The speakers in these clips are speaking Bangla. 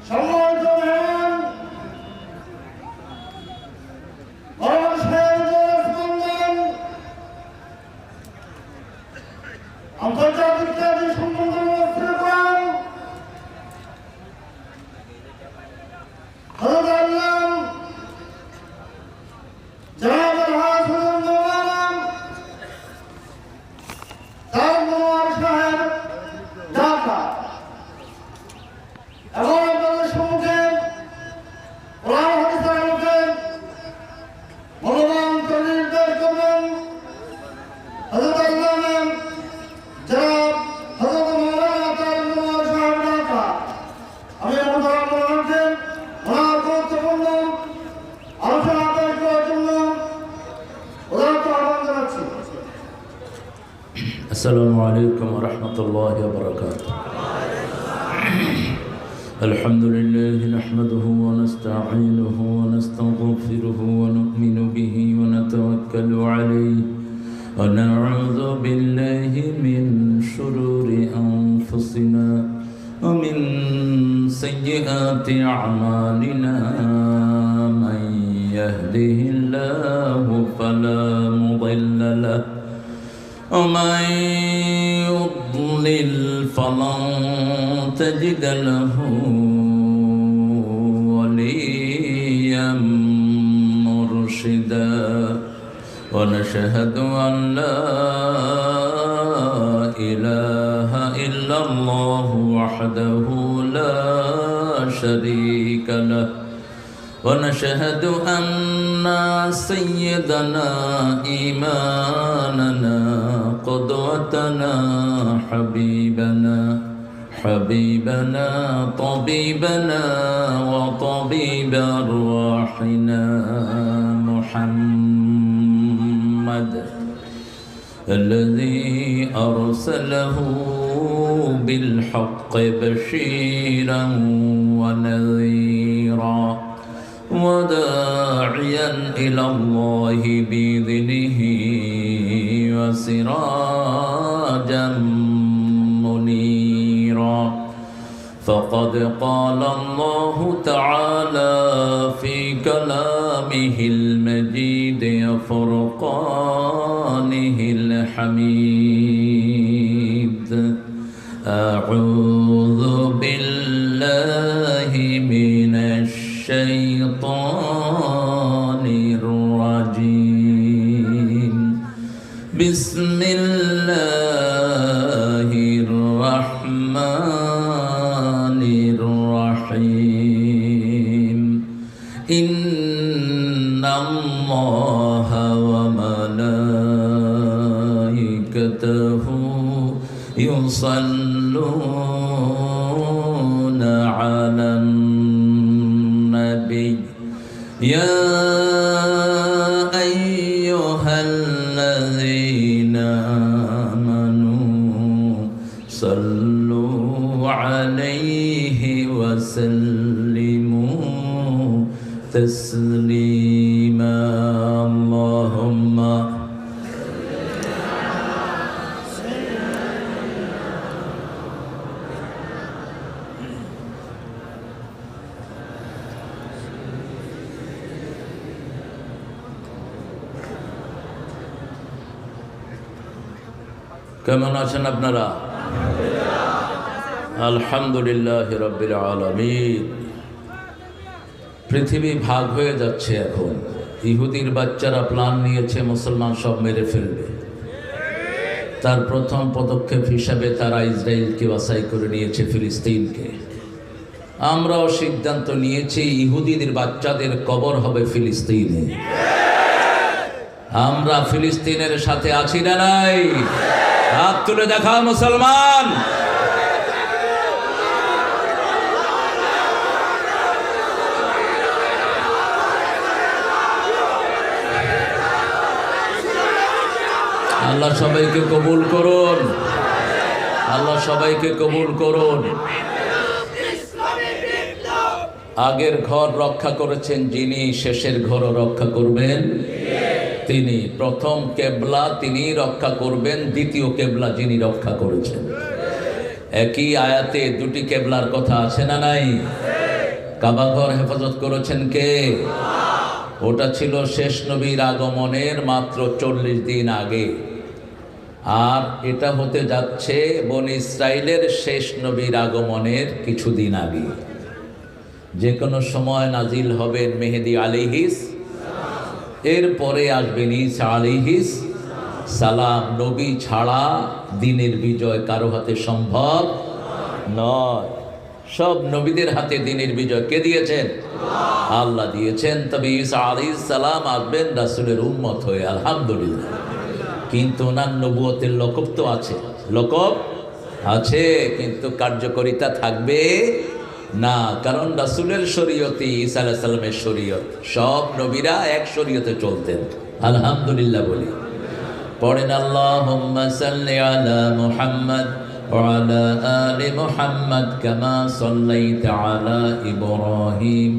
সম্মানিত মেহমান, আন্তর্জাতিক খ্যাতি সম্পন্ন প্রোগ্রাম হযরত আল্লাহ জনাব হাফিজুল মাওলানা তার মনোয়ার সাহেব ঢাকা এবং আপনাদের সম্মুখে কোরআন হাদিসের আলোকে মূল্যবান তালিম পেশ করবেন হযরত আল্লামা জনাব হযরত মাওলানা তার মনোয়ার সাহেব ঢাকা। আমি মোহতারাম মাওলানাকে ওনার গুরুত্বপূর্ণ আলোচনা পেশ করার জন্য উদাত্ত আহ্বান জানাচ্ছি। السلام عليكم ورحمة الله وبركاته. الحمد لله نحمده ونستعينه ونستغفره ونؤمن به ونتوكل عليه ونعوذ بالله من شرور أنفسنا ومن سيئات أعمالنا من يهده الله فلا مضل له ومن يضلل فلن تجد له وليا مرشدا ونشهد أن لا إله إلا الله وحده لا شريك له ونشهد أن سيدنا إمامنا قدوتنا حبيبنا طبيبنا وطبيب أرواحنا محمد الذي أرسله بالحق بشيرا ونذيرا وداعيا إلى الله بإذنه وسراجا منيرا فقد قال الله تعالى في كلامه المجيد وفرقانه الحميد أعوذ بالله من الشيطان الرجيم بسم الله الرحمن الرحيم إن الله وملائكته يصلون على النبي يا أيها الذين آمنوا صلوا عليه وسلموا تسليما اللهم কেমন আছেন আপনারা? আলহামদুলিল্লাহ রাব্বিল আলামিন। পৃথিবী ভাগ হয়ে যাচ্ছে এখন। ইহুদির বাচ্চারা প্ল্যান নিয়েছে মুসলমান সব মেরে ফেলবে। তার প্রথম পদক্ষেপ হিসাবে তারা ইসরায়েলকে বাছাই করে নিয়েছে, ফিলিস্তিনকে। আমরাও সিদ্ধান্ত নিয়েছি ইহুদিদের বাচ্চাদের কবর হবে ফিলিস্তিনে। আমরা ফিলিস্তিনের সাথে আছি না নাই? হাত তুলে দেখা মুসলমান। আল্লাহ সবাইকে কবুল করুন, আল্লাহ সবাইকে কবুল করুন। আগের ঘর রক্ষা করেছেন যিনি, শেষের ঘরও রক্ষা করবেন তিনি। প্রথম কেবলা তিনি রক্ষা করবেন, দ্বিতীয় কেবলা যিনি রক্ষা করেছেন। একই আয়াতে দুটি কেবলার কথা আছে না নাই? কাবাঘর হেফাজত করেছেন কে? ওটা ছিল শেষ নবীর আগমনের মাত্র 40 দিন আগে, আর এটা হতে যাচ্ছে বনি ইসরাইলের শেষ নবীর আগমনের কিছুদিন আগে। যে কোনো সময় নাজিল হবেন মেহেদী আলাইহিস, এরপরে আসবেন ঈসা আলাইহিস সালাম। নবী ছাড়া দিনের বিজয় কারো হাতে সম্ভব নয়। সব নবীদের হাতে দিনের বিজয় কে দিয়েছেন? আল্লাহ দিয়েছেন। তবে ঈসা আলাইহিস সালাম আসবেন রাসূলের উম্মত হয়ে, আলহামদুলিল্লাহ। কিন্তু ওনার নবুয়তের লকব তো আছে, লকব আছে, কিন্তু কার্যকারিতা থাকবে না, কারণ রাসূলের শরীয়তে ঈসা আলাইহিস সালামের শরীয়ত, সব নবীরা এক শরীয়তে চলতেন, আলহামদুলিল্লাহ বলি। পড়েন আল্লাহুম্মা সাল্লি আলা মুহাম্মদ ওয়া আলা আলি মুহাম্মদ কামা সাল্লাইতা আলা ইব্রাহিম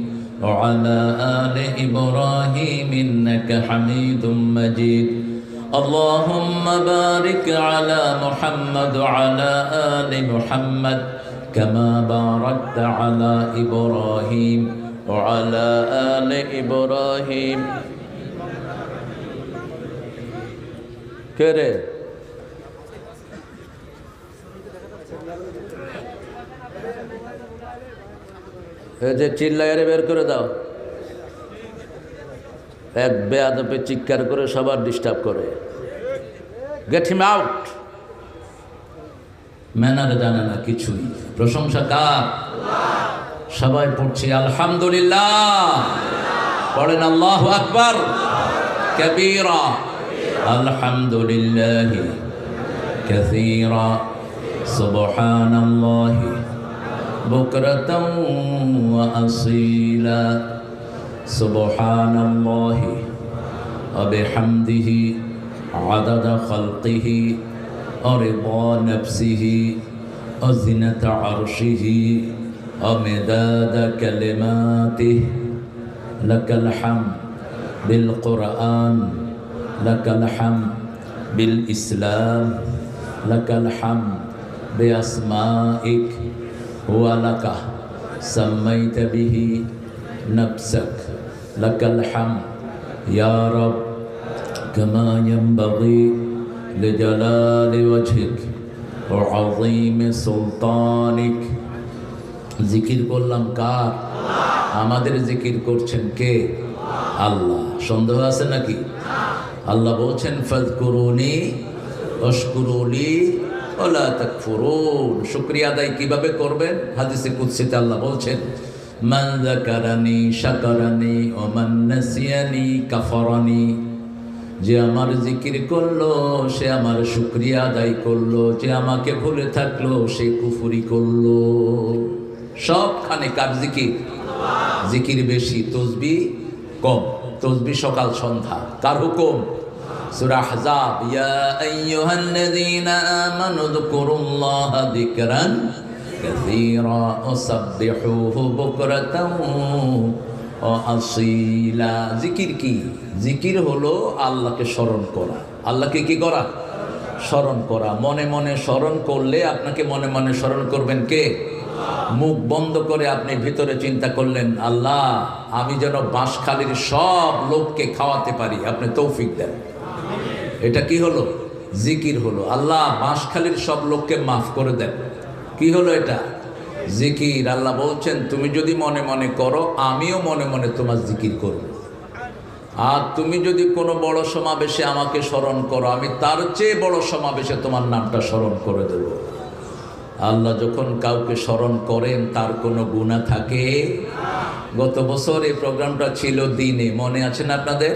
ওয়া আলা আলি ইব্রাহিম ইন্নাকা হামিদুম মাজিদ। اللهم بارك على محمد وعلى آل محمد كما باركت على إبراهيم وعلى آل إبراهيم كره এই যে চিল্লাইরে বের করে দাও, এক বেয়াদবে চিৎকার করে সবার ডিস্টার্ব করে। Get him out. ম্যানারে জানে না কিছুই। প্রশংসা কার? সবাই পড়ছি আলহামদুলিল্লাহ। পড়েন আল্লাহু আকবার কাবীরা, আলহামদুলিল্লাহি কাসীরা, সুবহানাল্লাহি বুকরাতাও ওয়া আসীলা, সুবহানাল্লাহি ওয়া বিহামদিহি আদাদা খালকিহি ওয়া রিদা নাফসিহি ওয়া জিনাতা আরশিহি ওয়া মিদাদা কালিমাতিহি। লাকাল হামদ বিল কুরআন, লাকাল হামদ বিল ইসলাম, লাকাল হামদ বিআসমাইক ওয়া লাকা সাম্মাইতা বিহি نفسك، لك الحمد يا رب كما ينبغي لجلال وجهك وعظيم سلطانك। জিকির করলাম কার? আমাদের জিকির করছেন কে? আল্লাহ। সন্দেহ আছে নাকি? আল্লাহ বলছেন ফাযকুরুনি ওয়াশকুরুলি ওয়ালা তাকফুরুন। শুকরিয়া আদায় কিভাবে করবেন? হাদিসে কুদসিতে আল্লাহ বলছেন মান যাকারানি শাকারানি ওয়া মান নাসিয়ানি কাফারানি। যে আমার জিকির করলো সে আমার শুকরিয়া আদায় করলো, যে আমাকে ভুলে থাকলো সে কুফরি করলো। সবখানে কার জিকির? জিকির বেশি, তসবিহ কম। তসবিহ সকাল সন্ধ্যা। কার হুকুম? সূরা আহজাব, ইয়া আইয়ুহাল্লাযীনা আমানু যকুরুল্লাহা যিকরান কাসীরা ওয়াসাব্বিহুহু বুকরাতাও ওয়া আসীলা। জিকির কি? জিকির হলো আল্লাহকে স্মরণ করা। আল্লাহকে কি করা? স্মরণ করা। মনে মনে স্মরণ করলে আপনাকে মনে মনে স্মরণ করবেন কে? মুখ বন্ধ করে আপনি ভিতরে চিন্তা করলেন, আল্লাহ আমি যেন বাঁশখালীর সব লোককে খাওয়াতে পারি, আপনি তৌফিক দেন। এটা কি হলো? জিকির হলো। আল্লাহ বাঁশখালীর সব লোককে মাফ করে দেন। কি হলো এটা? জিকির। আল্লাহ বলছেন তুমি যদি মনে মনে করো আমিও মনে মনে তোমার জিকির করব। আর তুমি যদি কোনো বড় সমাবেশে আমাকে স্মরণ করো আমি তার চেয়ে বড় সমাবেশে তোমার নামটা স্মরণ করে দেব। আল্লাহ যখন কাউকে স্মরণ করেন তার কোনো গুনাহ থাকে? গত বছর এই প্রোগ্রামটা ছিল দিনে, মনে আছে না আপনাদের?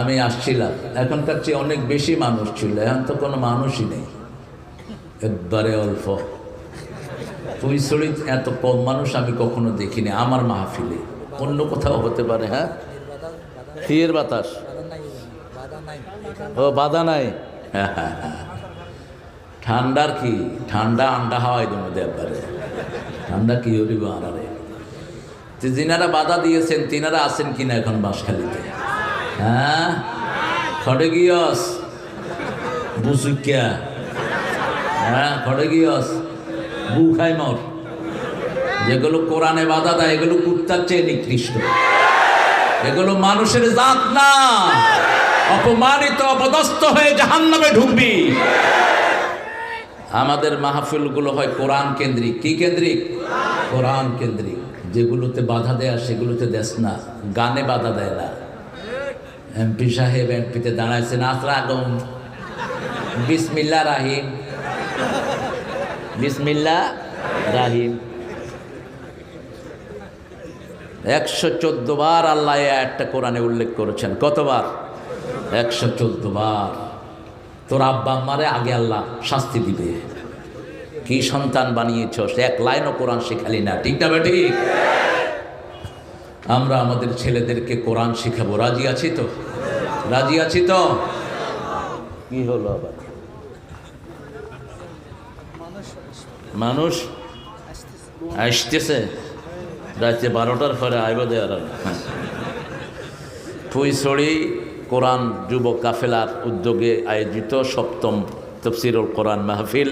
আমি আসছিলাম, এখনকার চেয়ে অনেক বেশি মানুষ ছিল, এখন তো কোনো মানুষই নেই, একবারে অল্প। পুইছড়িত এত কম মানুষ আমি কখনো দেখিনি আমার মাহফিলে। অন্য কোথাও হতে পারে। হ্যাঁ, ফিয়ের বাতাস, ও বাধা নাই। হ্যাঁ হ্যাঁ হ্যাঁ, ঠান্ডার কি? ঠান্ডা আন্ডা হাওয়াই দেবো একবারে। ঠান্ডা কি হরিব আনারে। যিনারা বাধা দিয়েছেন তিনারা আছেন কিনা এখন বাঁশখালীতে? হ্যাঁ, খড়ে গিয়স বুসুকিয়া। হ্যাঁ, খড়ে গিয়স বু খাই মর যেগুলো কোরআনে বাধা দেয় এগুলো কুত্তার চেয়ে নিকৃষ্ট, এগুলো মানুষের জাত না। অপমানিত অপদস্থ হয়ে জাহান্নামে ঢুকবি। আমাদের মাহফিলগুলো হয় কোরআন কেন্দ্রিক। কি কেন্দ্রিক? কোরআন কেন্দ্রিক। যেগুলোতে বাধা দেয় সেগুলোতে দেশ না, গানে বাধা দেয় না। এমপি সাহেব এমপিতে দাঁড়াইছেন, আসসালাম বিসমিল্লাহ রাহিম, বিসমিল্লাহ রাহিম। 114 বার আল্লাহ একটা কোরআনে উল্লেখ করেছেন। কতবার? 114 বার। তোর আব্বা আম্মারে আগে আল্লাহ শাস্তি দিবে। কি সন্তান বানিয়েছ, এক লাইনও কোরআন শেখালি না। ঠিক না বেটি? আমরা আমাদের ছেলেদেরকে কোরআন শেখাবো। রাজি আছি তো? রাজি আছি তো? কি হলো আবার? মানুষ আসতেছে রাতে 12টার পরে আইব দেয়ার। ফুইছড়ি কোরআন যুব কাফেলার উদ্যোগে আয়োজিত 7ম তফসিরুল কোরআন মাহফিল।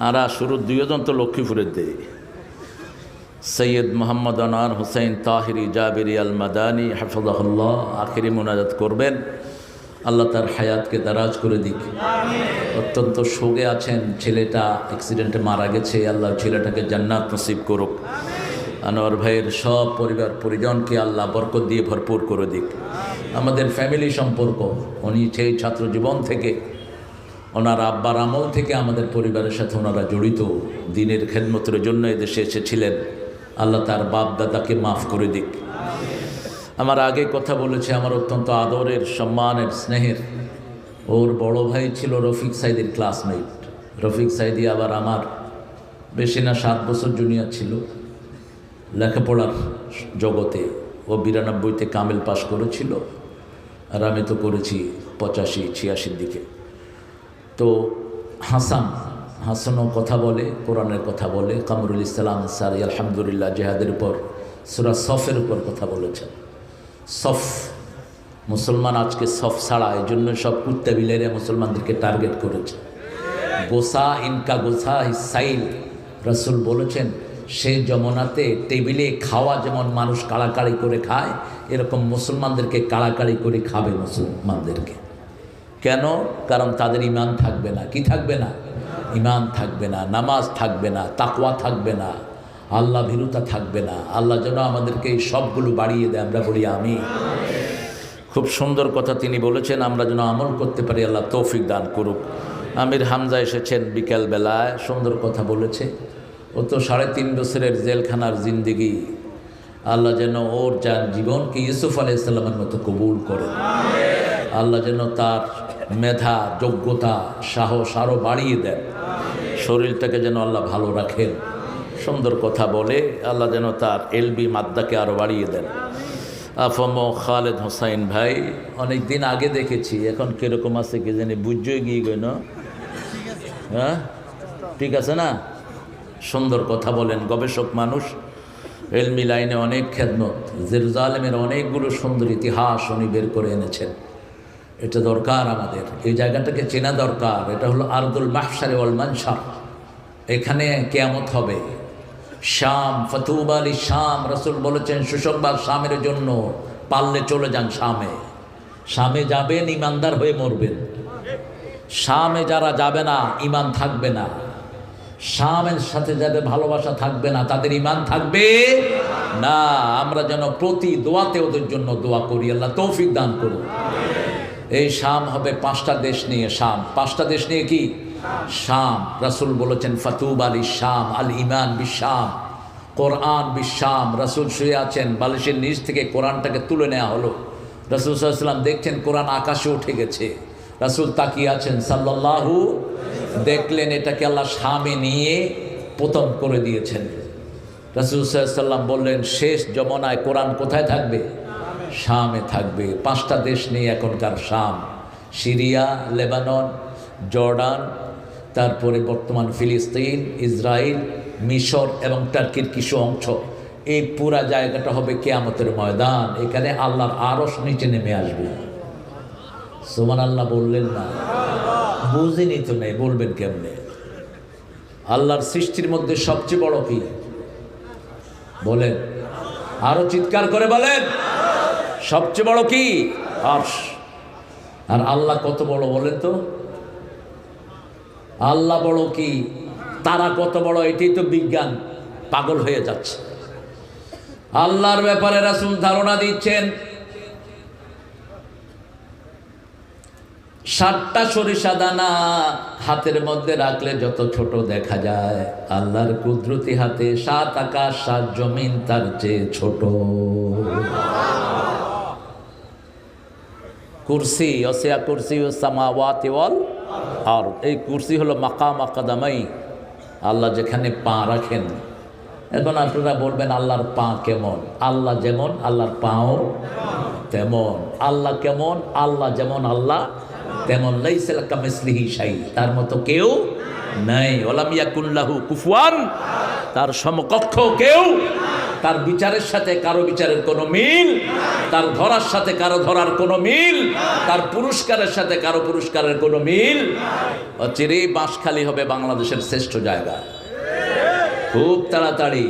আরা শুরু 2 জন তো লক্ষ্মীপুরের দেয়, সৈয়দ মোহাম্মদ আনোয়ার হুসাইন তাহিরি জাবিরি আল মাদানী হাফিজাহুল্লাহ আখিরি মুনাজাত করবেন। আল্লাহ তার হায়াতকে দারাজ করে দিক। অত্যন্ত শোকে আছেন, ছেলেটা অ্যাক্সিডেন্টে মারা গেছে। আল্লাহ ছেলেটাকে জান্নাত নসিব করুক। আনোয়ার ভাইয়ের সব পরিবার পরিজনকে আল্লাহ বরকত দিয়ে ভরপুর করে দিক। আমাদের ফ্যামিলি সম্পর্ক, উনি সেই ছাত্র জীবন থেকে, ওনার আব্বার আমল থেকে আমাদের পরিবারের সাথে ওনারা জড়িত। দিনের খেদমতের জন্য এদেশে এসেছিলেন। আল্লাহ তার বাপ দাদাকে মাফ করে দিক। আমার আগে কথা বলেছে, আমার অত্যন্ত আদরের, সম্মানের, স্নেহের ওর বড় ভাই ছিল রফিক সাইদির ক্লাসমেট। রফিক সাইদি আবার আমার বেশি না 7 বছর জুনিয়র ছিল লেখাপড়ার জগতে। ও 92-তে কামেল পাশ করেছিল, আর আমি তো করেছি 85-86 দিকে। তো হাসানও কথা বলে, কোরআনের কথা বলে। কামরুল ইসলাম সারি আলহামদুলিল্লাহ জেহাদের উপর সূরা সফের উপর কথা বলেছেন। সফ, মুসলমান আজকে সফ ছাড়া, এই জন্য সব কুত্তা বিলেরে মুসলমানদেরকে টার্গেট করেছে। গোসা ইনকা গোসা হিসাইল, রাসূল বলেছেন সেই যমুনাতে টেবিলে খাওয়া যেমন মানুষ কাড়াকাড়ি করে খায়, এরকম মুসলমানদেরকে কাড়াকাড়ি করে খাবে মুসলমানদেরকে। কেন? কারণ তাদের ইমান থাকবে না। কি থাকবে না? ইমান থাকবে না, নামাজ থাকবে না, তাকওয়া থাকবে না, আল্লাহ ভীরুতা থাকবে না। আল্লাহ যেন আমাদেরকে এই সবগুলো বাড়িয়ে দেয়। আমরা বলি আমিন। খুব সুন্দর কথা তিনি বলেছেন, আমরা যেন আমল করতে পারি। আল্লাহ তৌফিক দান করুক। আমির হামজা এসেছেন বিকেল বেলায়, সুন্দর কথা বলেছে। ও তো 3.5 বছরের জেলখানার জিন্দেগি, আল্লাহ যেন ওর যার জীবনকে ইউসুফ আলাইহিস সালামের মতো কবুল করেন। আল্লাহ যেন তার মেধা, যোগ্যতা, সাহস আরও বাড়িয়ে দেন। শরীরটাকে যেন আল্লাহ ভালো রাখেন। সুন্দর কথা বলে, আল্লাহ যেন তার এলবি মাদ্দাকে আরও বাড়িয়ে দেন। আফম খালেদ হোসাইন ভাই অনেক দিন আগে দেখেছি, এখন কীরকম আছে কি জানি, বুঝই গিয়ে গই না? হ্যাঁ, ঠিক আছে না? সুন্দর কথা বলেন, গবেষক মানুষ, এলমি লাইনে অনেক খেদমত। জেরুজালেমের অনেকগুলো সুন্দর ইতিহাস উনি বের করে এনেছেন। এটা দরকার আমাদের, এই জায়গাটাকে চেনা দরকার। এটা হলো আরদুল মাহশার ওয়াল মানশার। এখানে কিয়ামত হবে। শাম, ফতুবা আলী শাম, রাসূল বলেছেন সুসংবাদ শামের জন্য, পারলে চলে যান শামে। শামে যাবেন, ইমানদার হয়ে মরবেন। শামে যারা যাবে না, ইমান থাকবে না। শামের সাথে যাদের ভালোবাসা থাকবে না, তাদের ইমান থাকবে না। আমরা যেন প্রতি দোয়াতে ওদের জন্য দোয়া করি। আল্লাহ তৌফিক দান করুন। এই শাম হবে 5টা দেশ নিয়ে। শাম 5টা দেশ নিয়ে কি? শাম। রাসূল বলেছেন ফাতুবা আলী শাম, আল ইমান বিশাম, কোরআন বিশাম। রাসূল শুয়ে আছেন, বালিশের নিচ থেকে কোরআনটাকে তুলে নেওয়া হলো। রাসূল সাল্লাল্লাহু আলাইহি ওয়াসাল্লাম দেখছেন কোরআন আকাশে উঠে গেছে। রাসূল তাকিয়ে আছেন সাল্লাল্লাহু, দেখলেন এটাকে আল্লাহ শামে নিয়ে পতন করে দিয়েছেন। রাসূল সাল্লাল্লাহু আলাইহি ওয়াসাল্লাম বললেন শেষ যমনায় কোরআন কোথায় থাকবে? শামে থাকবে। 5টা দেশ নিয়ে এখনকার শাম, সিরিয়া, লেবানন, জর্ডান, তারপরে বর্তমান ফিলিস্তিন, ইসরায়েল, মিশর এবং টার্কির কিছু অংশ। এই পুরা জায়গাটা হবে কিয়ামতের ময়দান। এখানে আল্লাহর আরশ নিচে নেমে আসবে। সুবহানাল্লাহ বললেন না? বুঝেনি তো নেই, বলবেন কেমনে? আল্লাহর সৃষ্টির মধ্যে সবচেয়ে বড় কি? বলেন, আরো চিৎকার করে বলেন। সবচেয়ে বড় কি? আরশ। আর আল্লাহ কত বড় বলেন তো? আল্লাহ বড় কি, তারা কত বড়, এটাই তো বিজ্ঞান পাগল হয়ে যাচ্ছে। আল্লাহর ব্যাপারে রাসূল ধারণা দিচ্ছেন 7টা সরিষা দানা হাতের মধ্যে রাখলে যত ছোট দেখা যায়, আল্লাহর কুদরতি হাতে 7 আকাশ 7 জমিন তার চেয়ে ছোট। কুরসি ওয়াসিয়া কুরসিউস সামাওয়াতি ওয়াল আরদ, এই কুরসি হলো মাকাম কাদামাই, আল্লাহ যেখানে পা রাখেন। এখন আপনারা বলবেন আল্লাহর পা কেমন? আল্লাহ যেমন আল্লাহর পাও তেমন। আল্লাহ কেমন? আল্লাহ যেমন আল্লাহ তেমন। লাইসা কামিসলিহি শাই, তার মতো কেউ নাই। ওয়ালাম ইয়াকুন লাহু কুফুয়ান, তার সমকক্ষ কেউ। তার বিচারের সাথে কারো বিচারের কোনো মিল, তার ধরার সাথে কারো ধরার কোনো মিল, তার পুরস্কারের সাথে কারো পুরস্কারের কোনো মিল। অচিরেই বাঁশখালী হবে বাংলাদেশের শ্রেষ্ঠ জায়গা, খুব তাড়াতাড়ি।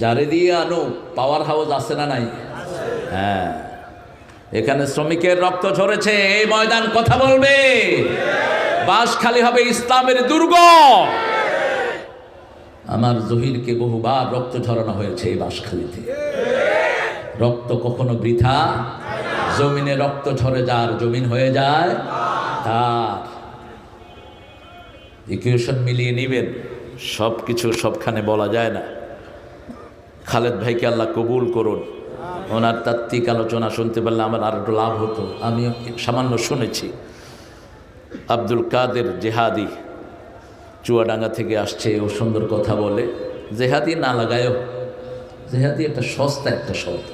যারে দিয়ে আনো, পাওয়ার হাউস আছে না নাই? হ্যাঁ, এখানে শ্রমিকের রক্ত ঝরেছে, এই ময়দান কথা বলবে। বাঁশখালী হবে ইসলামের দুর্গ। আমার জহিরকে বহুবার রক্ত ঝরানো হয়েছে এই বাঁশখালীতে। রক্ত কখনো বৃথা, জমিনে রক্ত ঝরে যার জমিন হয়ে যায় তার। ইকুয়েশন মিলিয়ে নিবেন, সব কিছু সবখানে বলা যায় না। খালেদ ভাইকে আল্লাহ কবুল করুন, ওনার তাত্ত্বিক আলোচনা শুনতে পারলে আমার আর একটু লাভ হতো। আমি সামান্য শুনেছি। আব্দুল কাদের জেহাদি চুয়াডাঙ্গা থেকে আসছে, ও সুন্দর কথা বলে। জেহাদি না লাগায়ও, জেহাদি একটা সস্তা একটা শব্দ।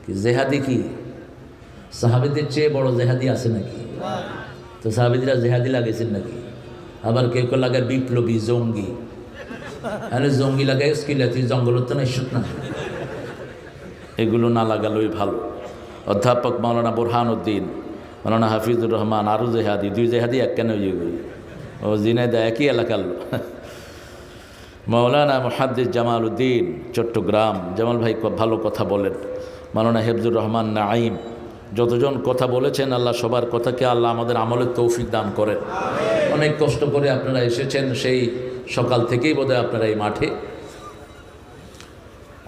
কি জেহাদি কি সাহাবিদের চেয়ে বড় জেহাদি আছে নাকি? তো সাহাবিদরা জেহাদি লাগাইছেন নাকি? আবার কেউ কেউ লাগায় বিপ্লবী, জঙ্গি। আরে জঙ্গি লাগাই স্কিল, তুই জঙ্গল তো না ইস্যুক না, এগুলো না লাগালোই ভালো। অধ্যাপক মাওলানা বুরহানুদ্দিন, মাওলানা হাফিজুর রহমান, আরও জেহাদি, 2 জেহাদি এক কেন ইয়েগুলি, ও জিনাইদা একই এলাকার লোক। মাওলানা মুহাদ্দিস জামাল উদ্দিন চট্টগ্রাম, জামাল ভাই ভালো কথা বলেন। মাওলানা হেফজুর রহমান নাঈম, যতজন কথা বলেছেন, আল্লাহ সবার কথাকে আল্লাহ আমাদের আমলের তৌফিক দান করেন। অনেক কষ্ট করে আপনারা এসেছেন, সেই সকাল থেকেই বোধহয় আপনারা এই মাঠে।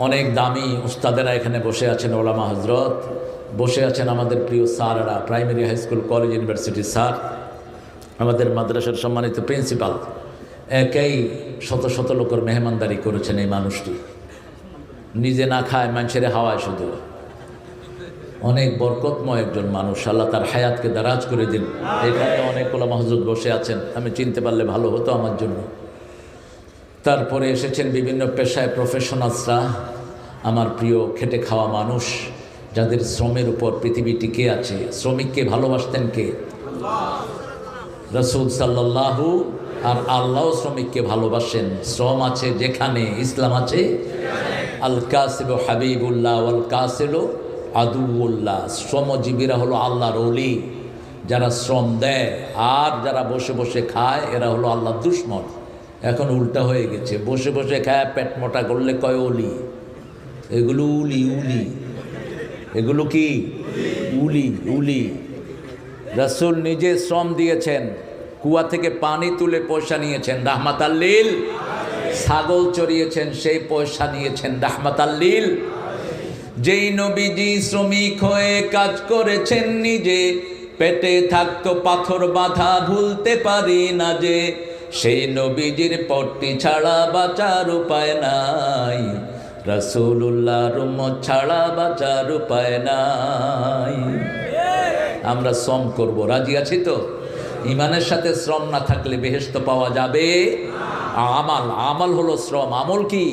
অনেক দামি উস্তাদেরা এখানে বসে আছেন, ওলামা হজরত বসে আছেন, আমাদের প্রিয় স্যাররা, প্রাইমারি হাই স্কুল কলেজ ইউনিভার্সিটির স্যার, আমাদের মাদ্রাসার সম্মানিত প্রিন্সিপাল। একাই শত শত লোকের মেহমানদারি করেছেন এই মানুষটি। নিজে না খায়, মানুষের হাওয়ায় শুধু। অনেক বরকতময় একজন মানুষ, আল্লাহ তার হায়াতকে দারাজ করে দিন। এখানে অনেক ওলামা হজরত বসে আছেন, আমি চিনতে পারলে ভালো হতো আমার জন্য। তারপরে এসেছেন বিভিন্ন পেশায় প্রফেশনালসরা, আমার প্রিয় খেটে খাওয়া মানুষ, যাদের শ্রমের উপর পৃথিবী টিকে আছে। শ্রমিককে ভালোবাসতেন কে? রাসূল সাল্লাল্লাহু। আর আল্লাহ শ্রমিককে ভালোবাসেন। শ্রম আছে যেখানে, ইসলাম আছে। আল কাসিবু হাবিবুল্লাহ ওয়াল কাসিলু আদুউল্লাহ। শ্রমজীবীরা হলো আল্লাহর ওলি, যারা শ্রম দেয়। আর যারা বসে বসে খায়, এরা হলো আল্লাহর দুশমন। এখন উল্টা হয়ে গেছে, বসে বসে খায় পেট মোটা করলে কয় ওলি। এগুলো উলি, উলি, এগুলো কি উলি, উলি। রাসূল নিজে শ্রম দিয়েছেন, কুয়া থেকে পানি তুলে পয়সা নিয়েছেন রাহমাতাল লিল। ছাগল চড়িয়েছেন, সেই পয়সা নিয়েছেন রাহমাতাল লিল। যেই নবীজি শ্রমিক হয়ে কাজ করেছেন নিজে, পেটে থাকতো পাথর বাঁধা ভুলতে পারি না যে, সেই নবীজির পট্টি ছাড়া বাঁচার উপায় নাই, রাসূলুল্লাহর উম্মত ছাড়া বাঁচার উপায় নাই। আমরা শ্রম করব, রাজি আছি তো? ইমানের সাথে শ্রম না থাকলে বেহেশত পাওয়া যাবে? আমাল, আমাল হলো শ্রম। আমল কি?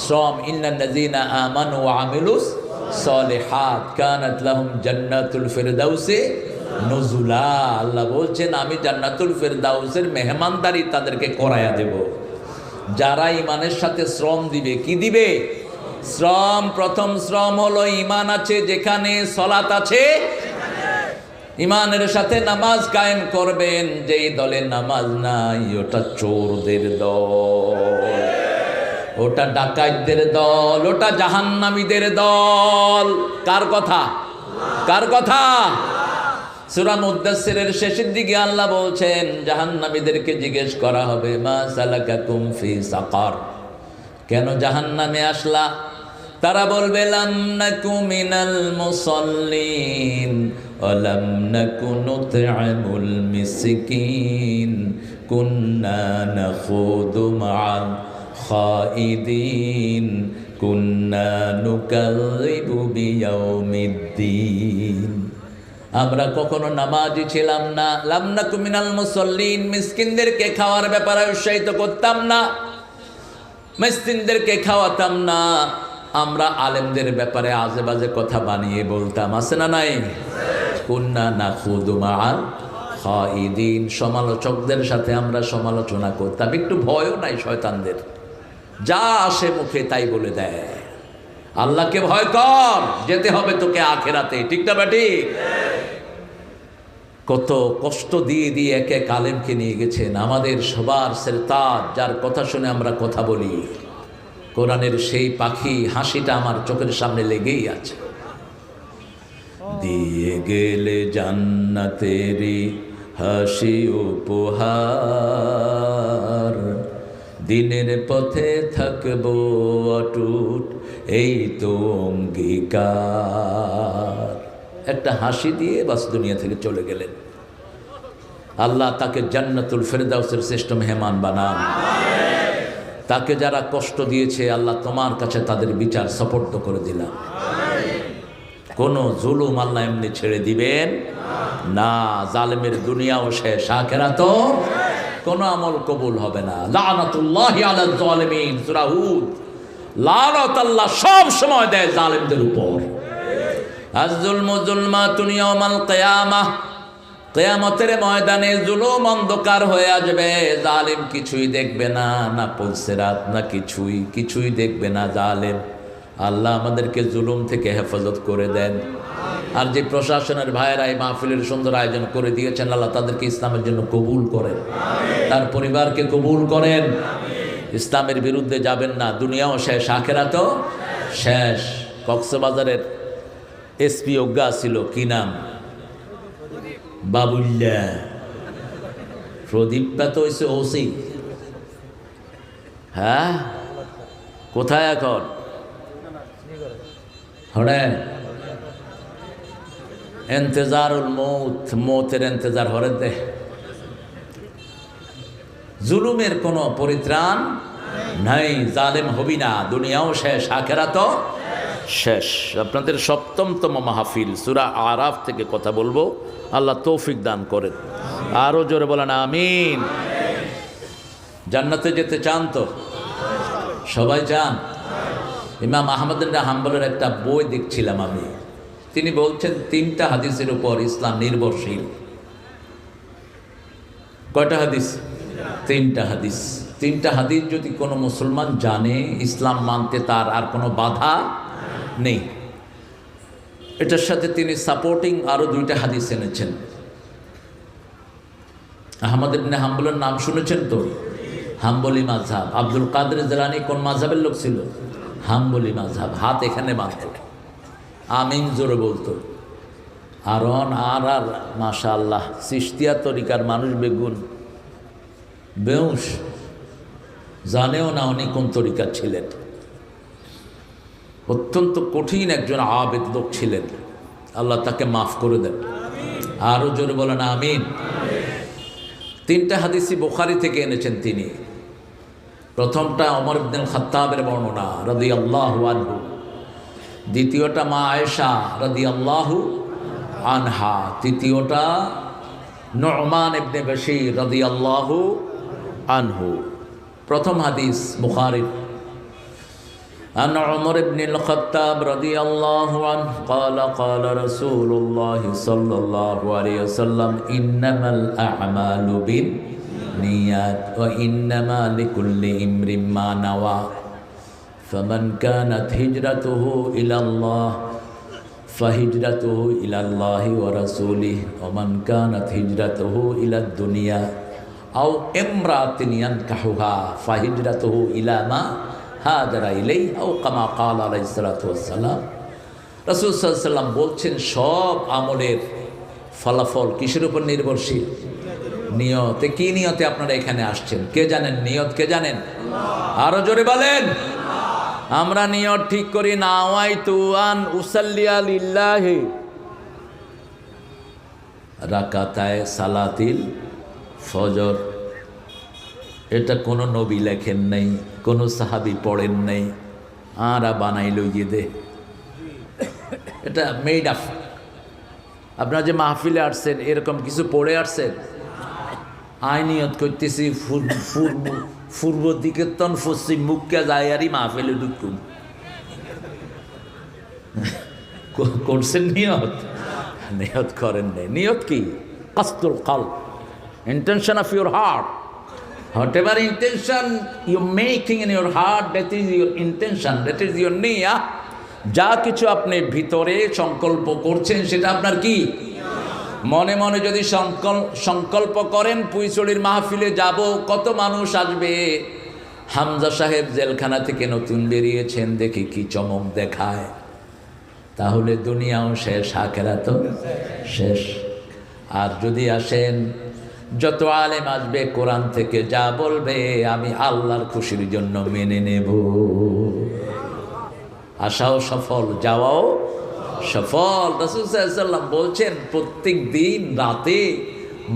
শ্রম। ইন্নাল্লাযীনা আমানু ওয়া আমিলুস সালিহাত কানাত লাহুম জান্নাতুল ফিরদাউসি নুজুলা। আল্লাহ বলছেন, আমি জান্নাতুল ফিরদাউসের মেহমানদারি তাদেরকে করায়া দেব যারা ইমানের সাথে শ্রম দিবে। কি দিবে? শ্রম। প্রথম শ্রম হলো ইমান আছে যেখানে, সালাত আছে। ইমানের সাথে নামাজ কায়েম করবেন। যেই দলে নামাজ নাই, ওটা চোরদের দল। ওটা ডাকাতদের দল, ওটা জাহান্নামীদের দল। কার কথা? কার কথা? সূরা মুদ্দাসসিরের শেষের দিকে আল্লাহ বলছেন জাহান্নামীদেরকে জিজ্ঞেস করা হবে, মা সালাকাকুম ফি সাকার, কেন জাহান্নামে আসলা? তারা বলবে লাম নাকু মিনাল মুসাল্লিন ওয়া লাম নাকু নুত'আমুল মিসকিন কুন্না নাখুদু মা'আল খাইদিন কুন্না নুকাযযিবু বিয়াউমিদ্দিন। আমরা কখনো নামাজি ছিলাম না, লাম নাকু মিনাল মুসাল্লিন, মিসকিনদেরকে খাওয়ার ব্যাপারে উৎসাহিত করতাম না, মিসকিনদেরকে খাওয়াতাম না, আমরা আলেমদের ব্যাপারে আজে বাজে কথা বানিয়ে বলতাম, আছে না নাই? কুন্না নাখুদু মা'আল খাইদিন, সমালোচকদের সাথে আমরা সমালোচনা করতাম, একটু ভয়ও নাই শয়তানদের, যা আসে মুখে তাই বলে দেয়। আল্লাহকে ভয় কর, যেতে হবে তোকে আখিরাতে, ঠিক না বেটি? কত কষ্ট দিয়ে দিয়ে এক এক আলেমকে নিয়ে গেছেন, আমাদের সবার সেরতাজ, যার কথা শুনে আমরা কথা বলি। কোরআনের সেই পাখি হাসিটা আমার চোখের সামনে লেগেই আছে। দিয়ে গেলে জান্নাতেরি হাসি উপহার, দিনের পথে থাকবো অটুট এই তো অঙ্গীকার। একটা হাসি দিয়ে বাস দুনিয়া থেকে চলে গেলেন। আল্লাহ তাকে জান্নাতুল ফেরদাউসের শ্রেষ্ঠ মেহমান বানান। তাকে যারা কষ্ট দিয়েছে আল্লাহ তোমার কাছে তাদের বিচার সুপর্দ করে দিলাম। কোনো জুলুম আল্লাহ এমনি ছেড়ে দিবেন না। জালেমের দুনিয়াও শেষ, আখিরাতও কোনো আমল কবুল হবে না। লানাতুল্লাহি আলাল জালিমিন, সূরা হুদ। লানত আল্লাহ সব সময় দেয় জালেমদের উপর। আয-যুলমু যুলমাতুন ইয়াউমাল কিয়ামাহ, কিয়ামতের ময়দানে জুলুম অন্ধকার হয়ে আসবে, জালেম কিছুই দেখবে না, না পুলসিরাত না কিছুই দেখবে না জালেম। আল্লাহ আমাদেরকে জুলুম থেকে হেফাজত করে দেন। আর যে প্রশাসনের ভাইয়েরা এই মাহফিলের সুন্দর আয়োজন করে দিয়েছেন, আল্লাহ তাদেরকে ইসলামের জন্য কবুল করেন, তার পরিবারকে কবুল করেন। ইসলামের বিরুদ্ধে যাবেন না, দুনিয়াও শেষ, আখিরাতও শেষ। কক্সবাজারের এসপি অজ্ঞা ছিল, কি নাম? বাবুল্লা। প্রদীপটা তো হয়েছে ওসি। হ্যাঁ, কোথায় এখন? হরে এন্তেজারুল মৌত, মৌতের এন্তেজার হরে দে। জুলুমের কোনো পরিত্রাণ নাই, জালেম হবি না, দুনিয়াও শেষ, আখিরাতও শেষ। আপনাদের সপ্তমতম মাহফিল সূরা আরাফ থেকে কথা বলবো, আল্লাহ তৌফিক দান করেন। আরো জোরে বলেন আমিন। জান্নাতে যেতে চান তো? সবাই চান? ইমাম আহমদ ইবনে হাম্বলের একটা বই দেখছিলাম আমি, তিনি বলছেন 3টা হাদিসের উপর ইসলাম নির্ভরশীল। কয়টা হাদিস? 3টা হাদিস। 3টা হাদিস যদি কোনো মুসলমান জানে, ইসলাম মানতে তার আর কোনো বাধা নেই। এটার সাথে তিনি সাপোর্টিং আরো 2টা হাদিস এনেছেন। আহমদ ইবনে হাম্বলের নাম শুনেছেন তো? হাম্বলি মাযহাব। আব্দুল কাদের জিলানী কোন মাযহাবের লোক ছিল? হাম্বলি মাযহাব। হাত এখানে বাঁধত, আমিন জোরে বলতো। আর মাশাআল্লাহ, চিশতিয়া তরিকার মানুষ বেগুন বেউস, জানেও না উনি কোন তরিকার ছিলেন। অত্যন্ত কঠিন একজন আবেদ লোক ছিলেন, আল্লাহ তাকে মাফ করে দেন। আরো জোরে বলেন আমিন। 3টা হাদিসই বুখারী থেকে এনেছেন তিনি। প্রথমটা ওমর ইবনে খাত্তাবের বর্ণনা রাদিয়াল্লাহু আনহু, দ্বিতীয়টা মা আয়েশা রাদিয়াল্লাহু আনহা, তৃতীয়টা নু'মান ইবনে বাশীর রাদিয়াল্লাহু আনহু। প্রথম হাদিস বুখারী। عن عمر بن الخطاب رضي الله عنه قال قال رسول الله صلى الله عليه وسلم إنما الأعمال بالنيات وإنما لكل امرئ ما نوى فمن كانت هجرته إلى الله فهجرته إلى الله ورسوله ومن كانت هجرته إلى الدنيا أو امرأة ينكحها فهجرته إلى ما হাজারা ইলাইহি আও কামা ক্বাল আলাইহিস সালাতু ওয়াস সালাম। রাসূল সাল্লাল্লাহু আলাইহি ওয়াসাল্লাম বলছেন সব আমলের ফলাফল কিসের উপর নির্ভরশীল? নিয়তে। কি নিয়তে আপনারা এখানে আসছেন? কে জানেন নিয়ত? কে জানেন? আরো জোরে বলেন। আমরা নিয়ত ঠিক করি, নাওয়াইতু আন উসাল্লিয়া লিল্লাহি রাকাতায়ে সালাতিল ফজর। এটা কোনো নবী লেখেন নাই, কোনো সাহাবী পড়েন নাই, আরা বানাইল গিয়ে দে, এটা মেড আপ। আপনারা যে মাহফিলে আসছেন এরকম কিছু পড়ে আসছেন? আই নিয়ত করতেছি পূর্ব দিকে তন পশ্চিম মুখকে যায় আরই মাহফিলে ঢুকুন, করছেন নিয়ত? নিয়ত করেন নাই। নিয়ত কি? কাসদুল কলব, intention of your heart. Whatever intention you're making in your heart, that is your intention, that is your niyyah. যা কিছু আপনি ভিতরে সংকল্প করছেন সেটা আপনার কি? মনে মনে যদি সংকল্প করেন পুইচড়ির মাহফিলে যাব, কত মানুষ আসবে, হামজা সাহেব জেলখানা থেকে নতুন বেরিয়েছেন, দেখি কি চমক দেখায়, তাহলে দুনিয়াও শেষ, আখিরাতও শেষ। আর যদি আসেন, যত আলেম আসবে কোরআন থেকে যা বলবে আমি আল্লাহর খুশির জন্য মেনে নেব, আশাও সফল, যাওয়াও সফল। রাসূল সাল্লাল্লাহু আলাইহি ওয়াসাল্লাম বলছেন প্রত্যেক দিন রাতে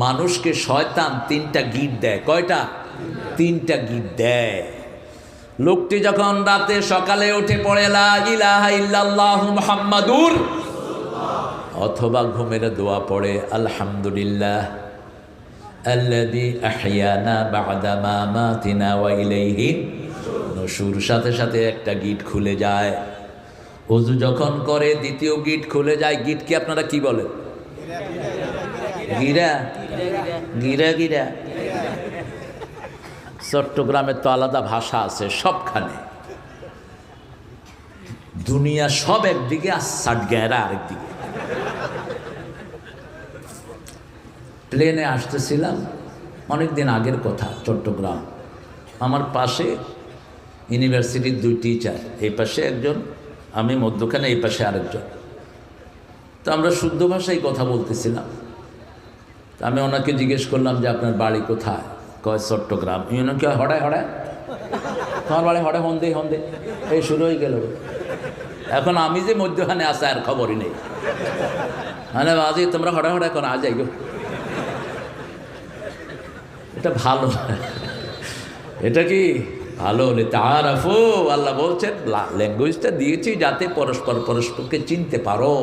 মানুষকে শয়তান 3টা গিট দেয়। কয়টা? 3টা গিট দেয়। লোকটি যখন রাতে সকালে উঠে পড়ে লা ইলাহা ইল্লাল্লাহু মুহাম্মাদুর, অথবা ঘুমের দোয়া পড়ে আলহামদুলিল্লাহ আল্লাযী আহইয়ানা বা'দা মা মাতিনা ওয়া ইলাইহি নুশুর, সাথে সাথে একটা গিট খুলে যায়। ওযু যখন করে দ্বিতীয় গিট খুলে যায়। গিট কি আপনারা কি বলেন? গিরা, গিরা গিরা। চট্টগ্রামের তো আলাদা ভাষা আছে সবখানে, দুনিয়া সব একদিকে আর সাটগ্যারা আরেকদিকে। প্লেনে আসতেছিলাম, অনেক দিন আগের কথা, চট্টগ্রাম। আমার পাশে ইউনিভার্সিটির 2 টিচার, এই পাশে একজন, আমি মধ্যখানে, এই পাশে আরেকজন। তো আমরা শুদ্ধ ভাষায় কথা বলতেছিলাম। তো আমি ওনাকে জিজ্ঞেস করলাম যে আপনার বাড়ি কোথায়? কয় চট্টগ্রাম। ইউনিকে হড়ায় হড়ায়, তোমার বাড়ি হড়ায়, হন্দে হন্দে, এই শুরু হয়ে গেল। এখন আমি যে মধ্যখানে আসা আর খবরই নেই। মানে আজ তোমরা হড়ায় হড়ায় কোন আজ যাই গো, এটা ভালো, এটা কি ভালো হলে তাআরাফু। আল্লাহ বলছেন ল্যাঙ্গুয়েজটা দিয়েছি যাতে পরস্পর পরস্পরকে চিনতে পারো।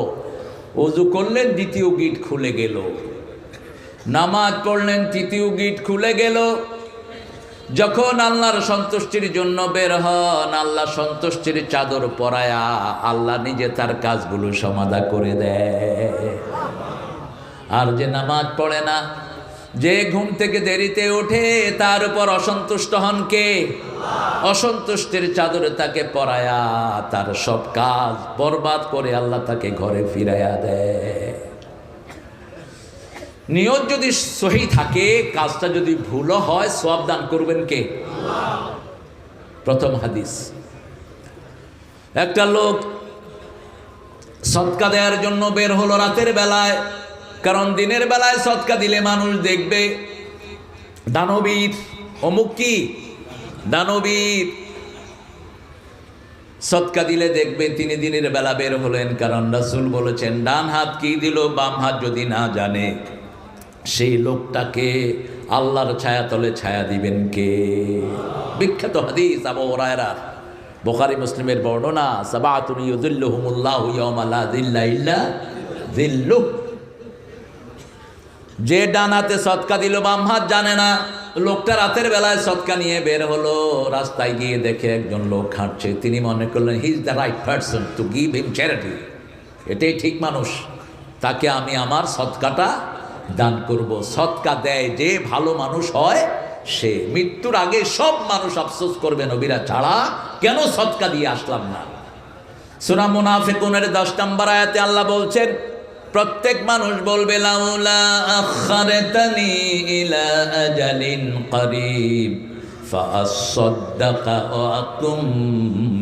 ওযু করলেন, দ্বিতীয় গিট খুলে গেল। নামাজ পড়লেন, তৃতীয় গিট খুলে গেল। যখন আল্লাহর সন্তুষ্টির জন্য বের হন, আল্লাহ সন্তুষ্টির চাদর পরায়া আল্লাহ নিজে তার কাজগুলো সমাধা করে দেয়। আর যে নামাজ পড়ে না, যে ঘুম থেকে দেরিতে ওঠে, তার উপর অসন্তুষ্ট হন কে? অসন্তুষ্টির চাদরে তাকে পরায়া তার সব কাজ বরবাদ করে আল্লাহ তাকে ঘরে ফিরাইয়া দেয়। নিয়ত যদি সহি থাকে, কাজটা যদি ভুলও হয়, সওয়াব দান করবেন কে? প্রথম হাদিস, একটা লোক সদকা দেওয়ার জন্য বের হলো রাতের বেলায়, কারণ দিনের বেলায় সদকা দিলে মানুষ দেখবে দানবীর, অমুক কি দানবীর, সদকা দিলে দেখবে। তিনি দিনের বেলা বের হলেন, কারণ রাসূল বলেছেন ডান হাত কি দিল বাম হাত যদি না জানে, সেই লোকটাকে আল্লাহর ছায়াতলে ছায়া দিবেন কে? বিখ্যাত হাদিস আবু হুরায়রা, বুখারী মুসলিমের বর্ণনা, সাবাতুন ইউযিল্লুহুমুল্লাহু ইয়াওমা লা যিল্লা ইল্লা যিল্লুহ। যে ডান হাতে সদকা দিল বাম হাত জানে না, লোকটা রাতের বেলায় সদকা নিয়ে বের হলো, রাস্তায় গিয়ে দেখে একজন লোক হাঁটছে। তিনি মনে করলেন he is the right person to give him charity, এটাই ঠিক মানুষ, তাকে আমি আমার সদকাটা দান করব। সদকা দেয় যে ভালো মানুষ হয় সে। মৃত্যুর আগে সব মানুষ আফসোস করবে নবীরা ছাড়া, কেন সদকা দিয়ে আসলাম না। সূরা মুনাফিকুনের 10 নম্বর আয়াতে আল্লাহ বলছেন, প্রত্যেক মানুষ বলবে লাউলা আখারতানি ইলা আজালিন করিব ফাআসসাদ্দাকা ওয়া আকুম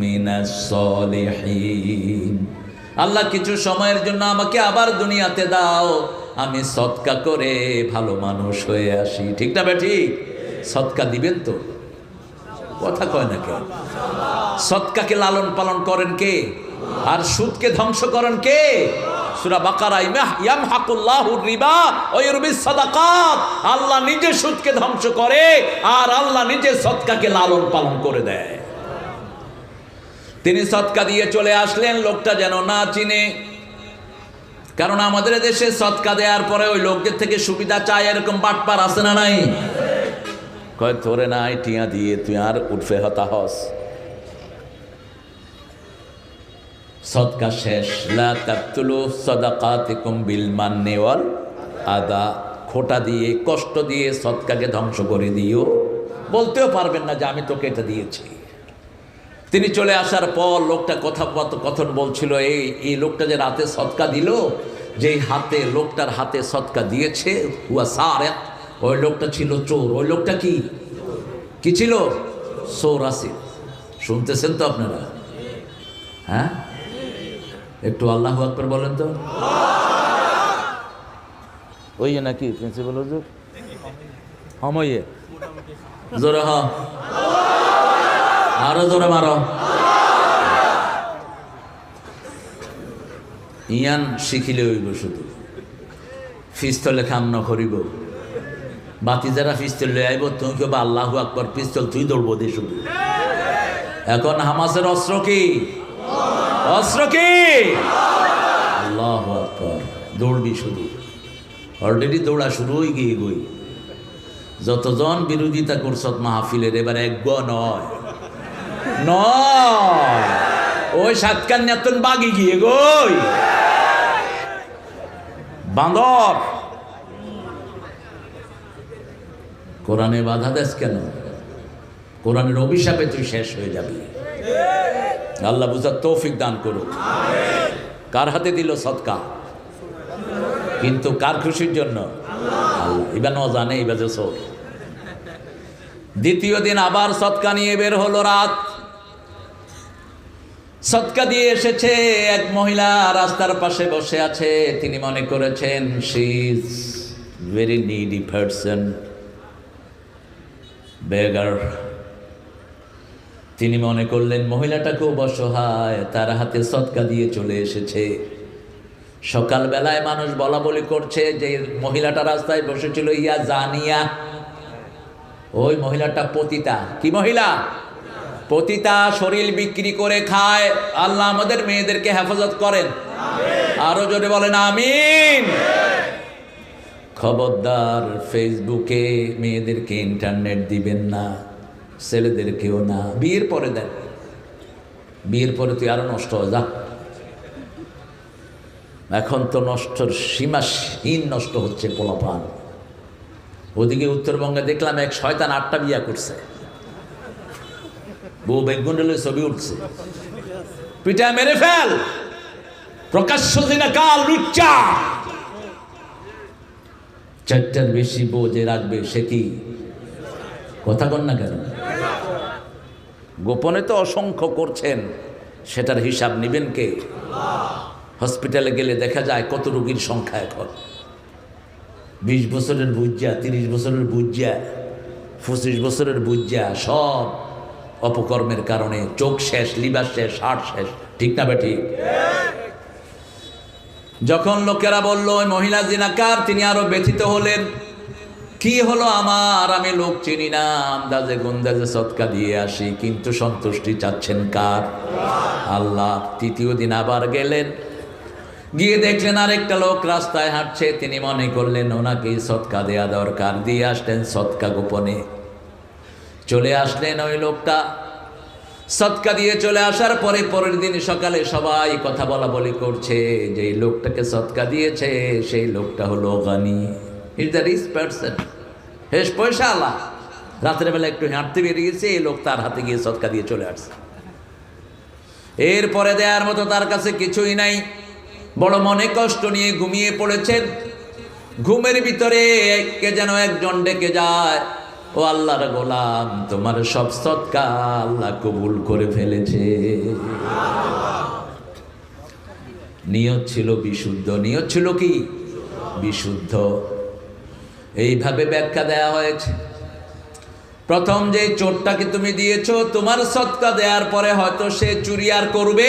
মিনাস সালিহিন। আল্লাহ কিছু সময়ের জন্য আমাকে আবার দুনিয়াতে দাও, আমি সদকা করে ভালো মানুষ হয়ে আসি। ঠিক না ঠিক? সদকা দিবেন তো? কথা কয় না কেন? সদকাকে লালন পালন করেন কে? আর সুদকে ধ্বংস করেন কে? সূরা বাকারা, ইয়ামহাকুল্লাহুর রিবা ওয়া ইউরবিস সাদাকাত। আল্লাহ নিজে সুদকে ধ্বংস করে আর আল্লাহ নিজে সদকাকে লালন পালন করে দেয়। তিনি সদকা দিয়ে চলে আসলেন, লোকটা যেন না চিনে। কারণ আমাদের দেশে সদকা দেওয়ার পরে ওই লোকদের থেকে সুবিধা চায়, এরকম বাটপার আছে না নাই? কয় তোরে নাই টিয়া দিয়ে তুই আর উঠফে হতাহস। সদকা শেষ। লা তাকতুলু সাদাকাতিকুম বিল মান্নি ওয়াল আদা। খোটা দিয়ে, কষ্ট দিয়ে সদকাকে ধ্বংস করে দিও। বলতেও পারবেন না যে আমি তোকে এটা দিয়েছি। তিনি চলে আসার পর লোকটা কথন বলছিল, এই লোকটা যে রাতে সদকা দিল, যেই হাতে লোকটার হাতে সদকা দিয়েছে হুয়া সারিক, ওই লোকটা ছিল চোর। ওই লোকটা কি ছিল? চোর আসিল। শুনতেছেন তো আপনারা? হ্যাঁ, একটু আল্লাহু আকবার বলেন তো। ওই নাকি প্রিন্সিপাল হুজুর সময়ে জোরে হ, আরো জোরে মারো। ইয়ান শিখিলে হইব, শুধু পিস্তলে কাম ন করিব। বাতি যারা পিস্তল লয়ে আইব, তুমি কেবা আল্লাহু আকবার, পিস্তল তুই দৌড়বো দে শুধু। এখন হামাসের অস্ত্র কি? অস্ত্র কি? আল্লাহু আকবার। দৌড়বি শুধু। অলরেডি দৌড়া শুরু হয়ে গিয়ে গই। যতজন বিরোধিতা করছত মাহফিলের, এবার এক নয় নয়, ওই সাতকান নেতন বাগি গিয়ে গই বাঁদর। কোরআনে বাধা দেশ কেন? কোরআনের অভিশাপে তুই শেষ হয়ে যাবি। আল্লাহ বুঝার তৌফিক দান করুক। কার হাতে দিল সদকা? কিন্তু কার খুশির জন্য? আল্লাহ। এবার ন জানে এবার যে চোর। দ্বিতীয় দিন আবার সদকা নিয়ে বের হলো রাত। সদকা দিয়ে এসেছে। এক মহিলা রাস্তার পাশে বসে আছে। তিনি মনে করেছেন she is very needy person, beggar. তিনি মনে করলেন মহিলাটা খুব অসহায়, তার হাতে সদকা দিয়ে চলে এসেছে। সকালবেলায় মানুষ বলা বলি করছে যে মহিলাটা রাস্তায় বসেছিল ইয়া জানিয়া, ওই মহিলাটা পতিতা। কি মহিলা? পতিতা। শরীর বিক্রি করে খায়। আল্লাহ আমাদের মেয়েদেরকে হেফাজত করেন। আরো জোরে বলেন আমিন। খবরদার ফেসবুকে মেয়েদেরকে ইন্টারনেট দিবেন না, ছেলেদেরকেও না। বিয়ের পরে দেন, বিয়ের পরে তুই আরো নষ্ট হয়ে যা। এখন তো নষ্টর সীমাহীন নষ্ট হচ্ছে পোলাপান। ওদিকে উত্তরবঙ্গে দেখলাম এক শয়তান 8টা বিয়া করছে। বউ বেগুন্ডেলের ছবি উঠছে, পিঠা মেরে ফেল। প্রকাশ্য দিনা কাল লুচ্চা। 4টার বেশি বউ যে রাখবে সে কি? কথা কন না কেন? গোপনে তো অসংখ্য করছেন, সেটার হিসাব নেবেন কে? হসপিটালে গেলে দেখা যায় কত রোগীর সংখ্যা এখন। 20 বছরের বুজ্জা, 30 বছরের বুজ্জা, 25 বছরের বুজ্জা, সব অপকর্মের কারণে চোখ শেষ, লিভার শেষ, হার্ট শেষ। ঠিক না বেঠিক? যখন লোকেরা বলল ওই মহিলা জিনাকার, তিনি আরো ব্যথিত হলেন। কি হলো আমার? আমি লোক চিনি না, আন্দাজে গুন্দাজে সদকা দিয়ে আসি, কিন্তু সন্তুষ্টি চাচ্ছেন কার? আল্লাহ। তৃতীয় দিন আবার গেলেন, গিয়ে দেখলেন আরেকটা লোক রাস্তায় হাঁটছে। তিনি মনে করলেন ওনাকেই সদকা দেয়া দরকার। দিয়ে আসলেন সদকা গোপনে। চলে আসলেন ওই লোকটা, সদকা দিয়ে চলে আসার পরে পরের দিন সকালে সবাই কথা বলা বলি করছে যে এই লোকটাকে সদকা দিয়েছে সেই লোকটা হলো গানি, is the rich person, he's পয়সা আলা। রাতের বেলা একটু হাঁটতে বেরিয়েছে, এই লোক তার হাতে গিয়ে সদকা দিয়ে চলে আসছে। এরপরে দেওয়ার মতো তার কাছে কিছুই নাই। বড় মনে কষ্ট নিয়ে ঘুমিয়ে পড়েছেন। ঘুমের ভিতরে কে যেন একজন ডেকে যায়, ও আল্লাহর গোলাম, তোমার সব সদকা আল্লাহ কবুল করে ফেলেছে। নিয়ত ছিল বিশুদ্ধ। নিয়ত ছিল কি? বিশুদ্ধ। এইভাবে ব্যাখ্যা দেয়া হয়েছে। প্রথম যে চোরটাকে তুমি দিয়েছো, তোমার সদকা দেওয়ার পরে হয়তো সে চুরি আর করবে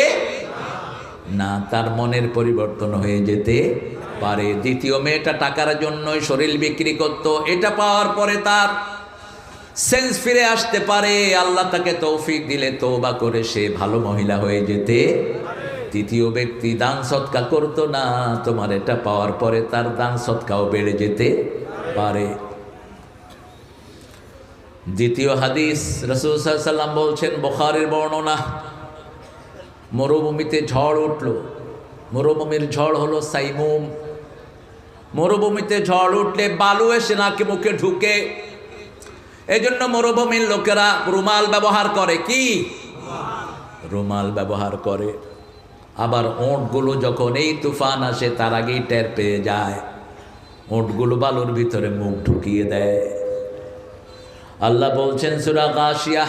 না, তার মনের পরিবর্তন হয়ে যেতে পারে। দ্বিতীয় মেয়েটা টাকার জন্যই শরীর বিক্রি করত, এটা পাওয়ার পরে তার সেন্স ফিরে আসতে পারে, আল্লাহ তাকে তৌফিক দিলে তওবা করে সে ভালো মহিলা হয়ে যেতে। তৃতীয় ব্যক্তি দান সৎকা করতো না, তোমার এটা পাওয়ার পরে তার দান সৎকাও বেড়ে যেতে পারে। দ্বিতীয় হাদিস, রাসূল সাল্লাল্লাহু আলাইহি ওয়াসাল্লাম বলছেন, বুখারীর বর্ণনা, মরুভূমিতে ঝড় উঠল। মরুভূমির ঝড় হলো সাইমুম। মরুভূমিতে ঝড় উঠলে বালু এসে নাকে মুখে ঢুকে, এজন্য মরুভূমির লোকেরা রুমাল ব্যবহার করে। কি? রুমাল ব্যবহার করে। আবার ওঁটগুলো যখন এই তুফান আসে তার আগেই টের পেয়ে যায়, ওঁটগুলো বালুর ভিতরে মুখ ঢুকিয়ে দেয়। আল্লাহ বলছেন সূরা গাশিয়া,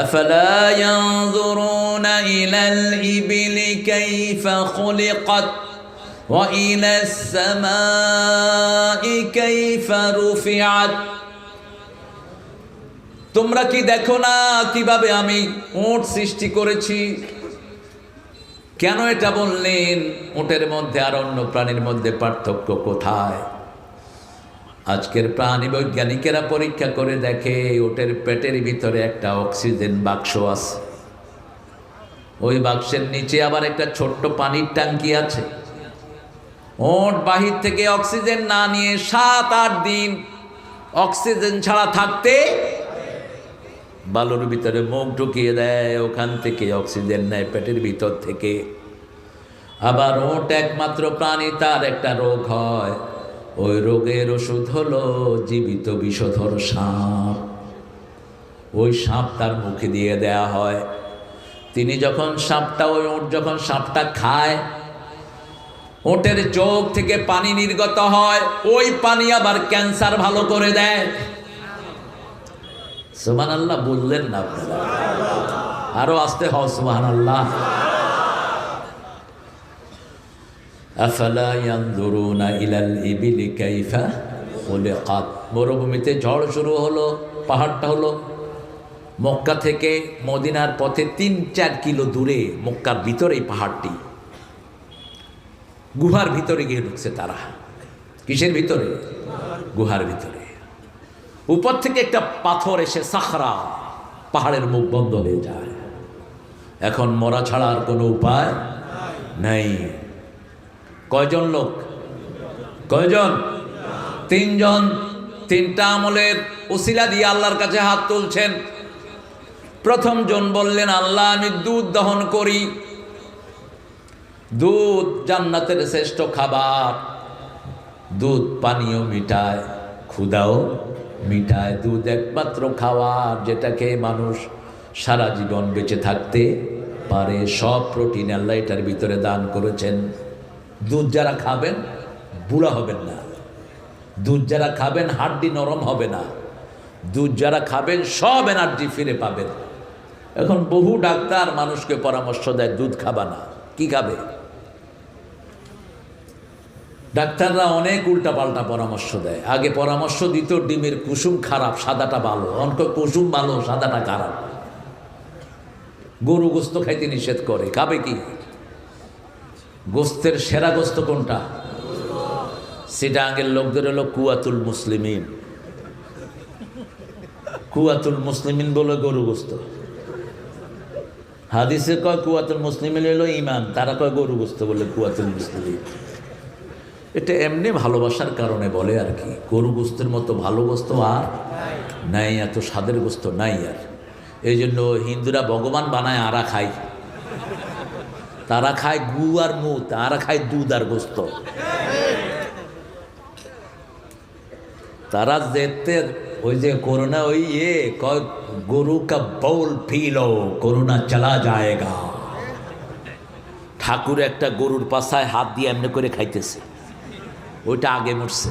আফালা ইয়ানজুরুনা ইলাল ইবিলি কাইফা খুলিকাত ওয়া ইলাস সামাই কাইফা রুফিআত। তোমরা কি দেখো না কিভাবে আমি উট সৃষ্টি করেছি? কেন এটা বললেন? উটের মধ্যে আর অন্য প্রাণীর মধ্যে পার্থক্য কোথায়? আজকের প্রাণী বৈজ্ঞানিকেরা পরীক্ষা করে দেখে, উটের পেটের ভিতরে একটা অক্সিজেন বাক্স আছে, ওই বাক্সের নিচে আবার একটা ছোট্ট পানির ট্যাঙ্কি আছে। উট বাহির থেকে অক্সিজেন না নিয়ে 7-8 দিন অক্সিজেন ছাড়া থাকতে বালুর ভিতরে মুখ ঢুকিয়ে দেয়, ওখান থেকে অক্সিজেন নেয় পেটের ভিতর থেকে। আবার ওট একমাত্র প্রাণী, তার একটা রোগ হয়, ওই রোগের ওষুধ হলো জীবিত বিষধর সাপ। ওই সাপ তার মুখে দিয়ে দেয়া হয়। তিনি যখন সাপটা, ওই ওট যখন সাপটা খায়, ওটের চোখ থেকে পানি নির্গত হয়, ওই পানি আবার ক্যান্সার ভালো করে দেয়। সুবহানাল্লাহ বললেন না আপনারা? আরো আসতে হও সুবহানাল্লাহ। আফালা ইয়ানজুরুনা ইলাল ইবিলি কাইফা খুলিকাত। মরুভূমিতে ঝড় শুরু হলো। পাহাড়টা হলো মক্কা থেকে মদিনার পথে 3-4 কিলো দূরে, মক্কার ভিতরেই পাহাড়টি। গুহার ভিতরে গিয়ে ঢুকছে তারা। কিসের ভিতরে? গুহার ভিতরে। উপর থেকে একটা পাথর এসে সাখরা, পাহাড়ের মুখ বন্ধ হয়ে যায়। এখন মরা ছাড়া আর কোনো উপায় নেই। কয়জন লোক? কয়জন? 3 জন। 3টা আমলের উসিলা দিয়ে আল্লাহর কাছে হাত তুলছেন। প্রথম জন বললেন, আল্লাহ আমি দুধ দহন করি। দুধ জান্নাতের শ্রেষ্ঠ খাবার। দুধ পানীয় মিটায়, ক্ষুধাও মিটায়। দুধ একমাত্র খাবার যেটা খেয়ে মানুষ সারা জীবন বেঁচে থাকতে পারে। সব প্রোটিন আল্লাহ এটার ভিতরে দান করেছেন। দুধ যারা খাবেন বুড়া হবেন না। দুধ যারা খাবেন হাড্ডি নরম হবে না। দুধ যারা খাবেন সব এনার্জি ফিরে পাবেন। এখন বহু ডাক্তার মানুষকে পরামর্শ দেয় দুধ খাবা না। কি খাবে? ডাক্তাররা অনেক উল্টাপাল্টা পরামর্শ দেয়। আগে পরামর্শ দিত ডিমের কুসুম খারাপ, সাদাটা ভালো। অনেক কুসুম ভালো, সাদাটা খারাপ। গরু গোস্ত খাইতে নিষেধ করে। খাবে কি? গোস্তের সেরা গোস্ত কোনটা? সেটা আগের লোকদের হলো কুয়াতুল মুসলিমিন। কুয়াতুল মুসলিমিন বলে গরু গোস্ত। হাদিসে কয় কুয়াতুল মুসলিমিন হলো ইমান, তারা কয় গরু গোস্ত বলে কুয়াতুল মুসলিমিন। এটা এমনি ভালোবাসার কারণে বলে আর কি। গরু গোস্তের মতো ভালো গোস্ত আর নাই, এত স্বাদের গোস্ত নাই আর। এই জন্য হিন্দুরা ভগবান বানায়, আরা খায়। তারা খায় গু আর মুত, আরা খায় দুধ আর গোস্ত। তারা যেতে ওই যে করোনা ওই কয় গরু কা বউল ফিলো করোনা চলা যায়গা। ঠাকুর একটা গরুর পাছায় হাত দিয়ে এমনি করে খাইতেছে, ওইটা আগে মরছে।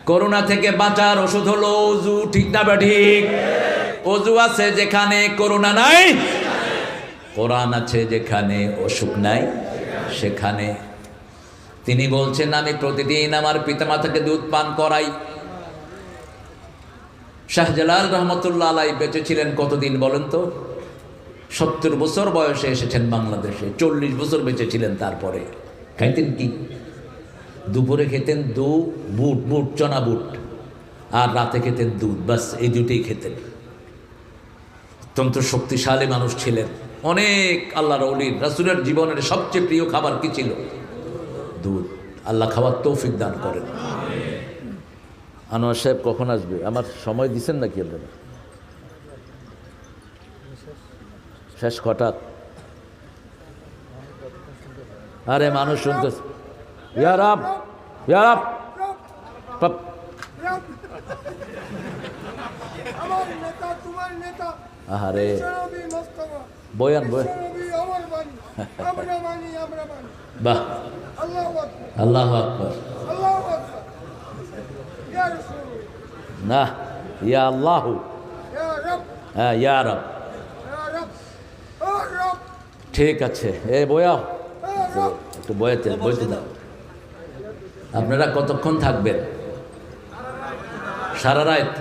করোনা থেকে বাঁচার ওষুধ হলো অজু, ঠিক না ঠিক? অজু আছে যেখানে করোনা নাই, কোরআন আছে যেখানে অসুখ নাই সেখানে। তিনি বলছেন আমি প্রতিদিন আমার পিতামাতাকে দুধ পান করাই। শাহজালাল রহমতুল্লাহ আলাই বেঁচে ছিলেন কতদিন বলেন তো? 70 বছর বয়সে এসেছেন বাংলাদেশে, 40 বছর বেঁচে ছিলেন। তারপরে খাইতেন কি? দুপুরে খেতেন বুট চনা বুট, আর রাতে খেতেন দুধ, বাস এই দুটেই খেতেন। অত্যন্ত শক্তিশালী মানুষ ছিলেন। অনেক আল্লাহর ওলির রাসূলের জীবনের সবচেয়ে প্রিয় খাবার কি ছিল? দুধ। আল্লাহ খাওয়ার তৌফিক দান করেন। আনোয়ার সাহেব কখন আসবে? আমার সময় দিচ্ছেন নাকি আপনারা? শেষ হঠাৎ, আরে মানুষ শুনতেছে। ইয়ারাব ইয়ারাব আহারে বয়ান বাহ, আল্লাহ আকবার। না, ইয়া আল্লাহ, হ্যাঁ ইয়া রব। ঠিক আছে, এ বয়াও একটু, বইতে দাও। আপনারা কতক্ষণ থাকবেন? সারা রাত?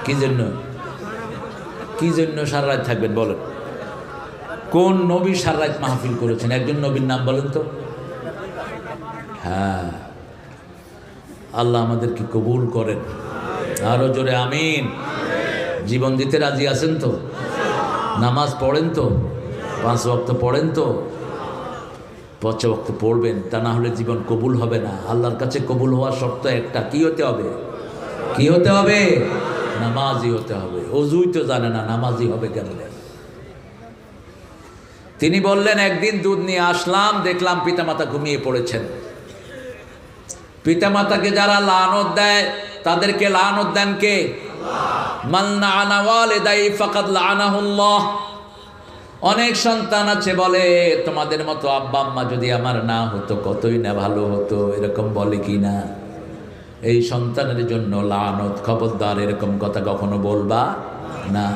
কি জন্য সারা রাত থাকবেন বলেন? কোন নবী সারা রাত মাহফিল করেছেন? একজন নবীর নাম বলেন তো। হ্যাঁ, আল্লাহ আমাদেরকে কবুল করেন। আরো জোরে আমিন। জীবন দিতে রাজি আছেন তো? নামাজ পড়েন তো? 5 ওয়াক্ত পড়েন তো? 5 ওয়াক্ত পড়বেন, তা না হলে জীবন কবুল হবে না। আল্লাহর কাছে কবুল হওয়ার শর্ত একটা, কি হতে হবে? কি হতে হবে? নামাজি হতে হবে। অজুই তো জানে না, নামাজি হবে কেমনে? তিনি বললেন একদিন দুধ নিয়ে আসলাম, দেখলাম পিতামাতা ঘুমিয়ে পড়েছেন। পিতামাতাকে যারা লানত দেয় তাদেরকে লানত দেন কে? মান লাআনা ওয়ালিদাই ফাকাদ লাআনাহুল্লাহ। অনেক সন্তান আছে বলে তোমাদের মতো আব্বা আম্মা যদি আমার না হতো কতই না ভালো হতো, এরকম বলে কি না? এই সন্তানের জন্য লানত, খবরদার এরকম কথা কখনো বলবা না।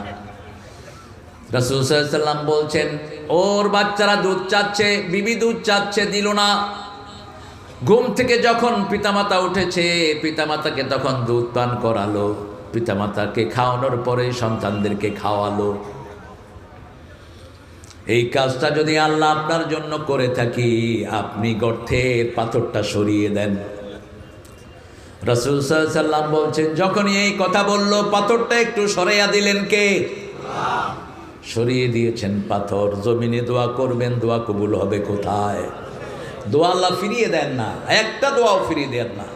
রাসূল সাল্লাল্লাহু আলাইহি ওয়াসাল্লাম বলছেন ওর বাচ্চারা দুধ চাচ্ছে, বিবি দুধ চাচ্ছে, দিল না। ঘুম থেকে যখন পিতামাতা উঠেছে, পিতামাতাকে তখন দুধ পান করালো, পিতামাতাকে খাওয়ানোর পরে সন্তানদেরকে খাওয়ালো। এই কাজটা যদি আল্লাহ আপনার জন্য করে থাকি, আপনি গর্তের পাথরটা সরিয়ে দেন। রাসূল সাল্লাল্লাহু আলাইহি ওয়াসাল্লাম বলছেন যখনই এই কথা বলল, পাথরটা একটু সরাইয়া দিলেন কে? সরিয়ে দিয়েছেন পাথর। জমিনে দোয়া করবেন, দোয়া কবুল হবে কোথায়? দোয়া আল্লাহ ফিরিয়ে দেন না, একটা দোয়াও ফিরিয়ে দেন না।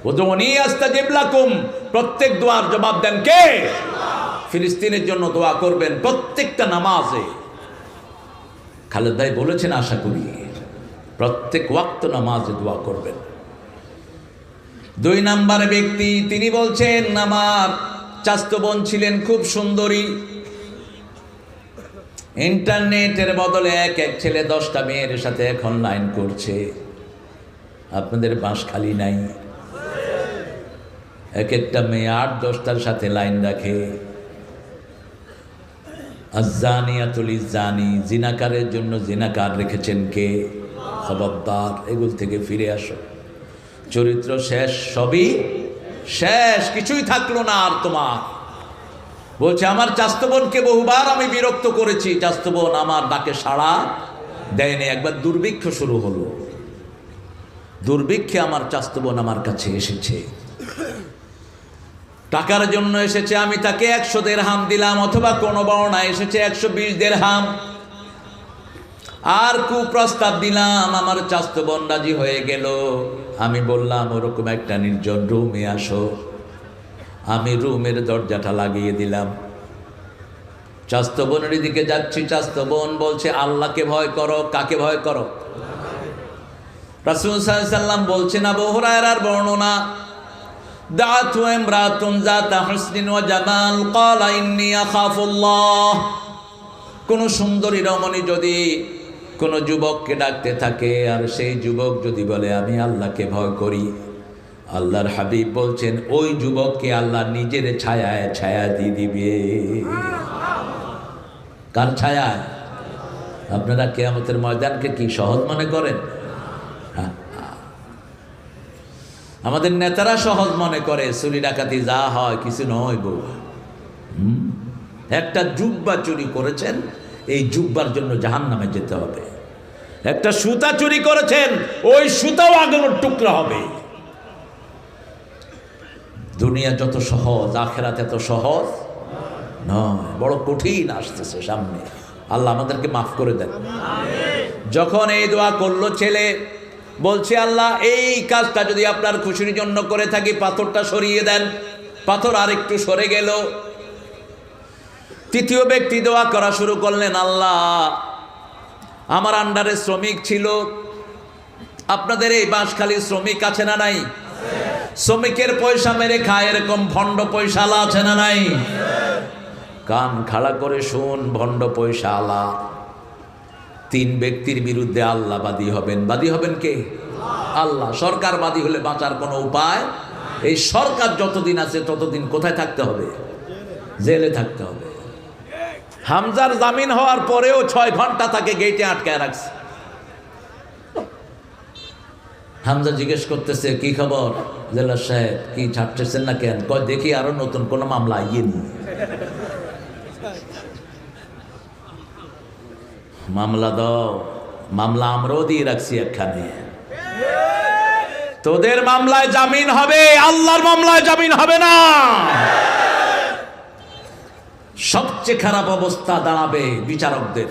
উদউনি আস্তাজিব লাকুম, প্রত্যেক দোয়ার জবাব দেন কে? ফিলিস্তিনের জন্য দোয়া করবেন প্রত্যেকটা নামাজে। খালেদ ভাই বলেছেন আশা করি প্রত্যেক ওয়াক্ত নামাজে দোয়া করবেন। 2 নাম্বার ব্যক্তি, তিনি বলছেন আমার চাচাতো বোন ছিলেন খুব সুন্দরী। ইন্টারনেটের বদলে এক ছেলে 10টা মেয়ের সাথে এখন লাইন করছে। আপনাদের বাঁশ খালি নাই? একটা মেয়ে 8-10টার সাথে লাইন রাখে। আয-যানিয়াতুল লিয-যানি, জিনাকারের জন্য জিনাকার রেখেছেন কে? খবরদার, এগুলো থেকে ফিরে আসো। চরিত্র শেষ, সবই শেষ, কিছুই থাকলো না আর তোমার। বলছে আমার চাচাতো বোনকে বহুবার আমি বিরক্ত করেছি, চাচাতো বোন আমার ডাকে সাড়া দেয়নি। একবার দুর্ভিক্ষ শুরু হলো, দুর্ভিক্ষে আমার চাচাতো বোন আমার কাছে এসেছে, টাকার জন্য এসেছে। আমি তাকে 100 দিরহাম দিলাম, অথবা কোন বর্ণায় এসেছে 120 দিরহাম। আর কুপ্রস্তাব দিলাম, আমার চাচাতো বোন রাজি হয়ে গেল। আমি বললাম ওরকম একটা নির্জন রুমে আসো। আমি রুমের দরজাটা লাগিয়ে দিলাম। চাচাতো বোনের দিকে যাচ্ছি, চাচাতো বোন বলছে আল্লাহকে ভয় করো। কাকে ভয় করো? রাসূল সাল্লাল্লাহু আলাইহি ওয়াসাল্লাম বলছেন, আবু হুরায়রার বর্ণনা, দাআতু ইমরাতুন যাতা হুসনিন ওয়া জামাল ক্বালা ইন্নী আখাফুল্লাহ। কোন সুন্দরী রমণী যদি কোন যুবককে ডাকতে থাকে, আর সেই যুবক যদি বলে আমি আল্লাহকে ভয় করি, আল্লাহর হাবিব বলছেন ওই যুবককে আল্লাহ নিজের ছায়ায় ছায়া দিয়ে দিবে। কার ছায়ায়? আপনারা কিয়ামতের ময়দানকে কি সহজ মনে করেন? আমাদের নেতারা সহজ মনে করে, চুরি ডাকাতি যা হয় কিছু নয় বউ। একটা জুব্বা চুরি করেছেন, এই জুব্বার জন্য জাহান্নামে যেতে হবে। একটা সুতা চুরি করেছেন, ওই সুতাও আগুনের টুকরা হবে। দুনিয়া যত সহজ, আখেরাত এত সহজ নয়, বড় কঠিন আসতেছে সামনে। আল্লাহ আমাদেরকে মাফ করে দেন। যখন এই দোয়া করলো ছেলে, বলছে আল্লাহ এই কাজটা যদি আপনার খুশির জন্য করে থাকি, পাথরটা সরিয়ে দেন। পাথর আরেকটু সরে গেল। তৃতীয় ব্যক্তি দোয়া করা শুরু করলেন, আল্লাহ আমার আন্ডারে শ্রমিক ছিল, আপনাদের এই বাঁশখালী শ্রমিক আছে না নাই? শ্রমিকের পয়সা মেরে খায়, এরকম ভণ্ড পয়সালা আছে না নাই? কান খাড়া করে শুন, ভণ্ড পয়সালা তিন ব্যক্তির বিরুদ্ধে আল্লাহ বাদী হবেন। বাদী হবেন কে? আল্লাহ। সরকার বাদী হলে বাঁচার কোনো উপায়? এই সরকার যতদিন আছে ততদিন কোথায় থাকতে হবে? জেলে থাকতে হবে। হামজার জামিন হওয়ার পরেও 6 ঘন্টা তাকে গেটে আটকায় রাখছে। হামজা জিজ্ঞেস করতেছে, কি খবর জেলার সাহেব, কি ছাড়তেছেন না কেন? কয় দেখি আরো নতুন কোন মামলা আইয়েনি। মামলা দাও। মামলা আমরাও দিয়ে রাখছি একখানে। তোদের মামলায় জামিন হবে, আল্লাহর মামলায় জামিন হবে না। সবচেয়ে খারাপ অবস্থা দাঁড়াবে বিচারকদের।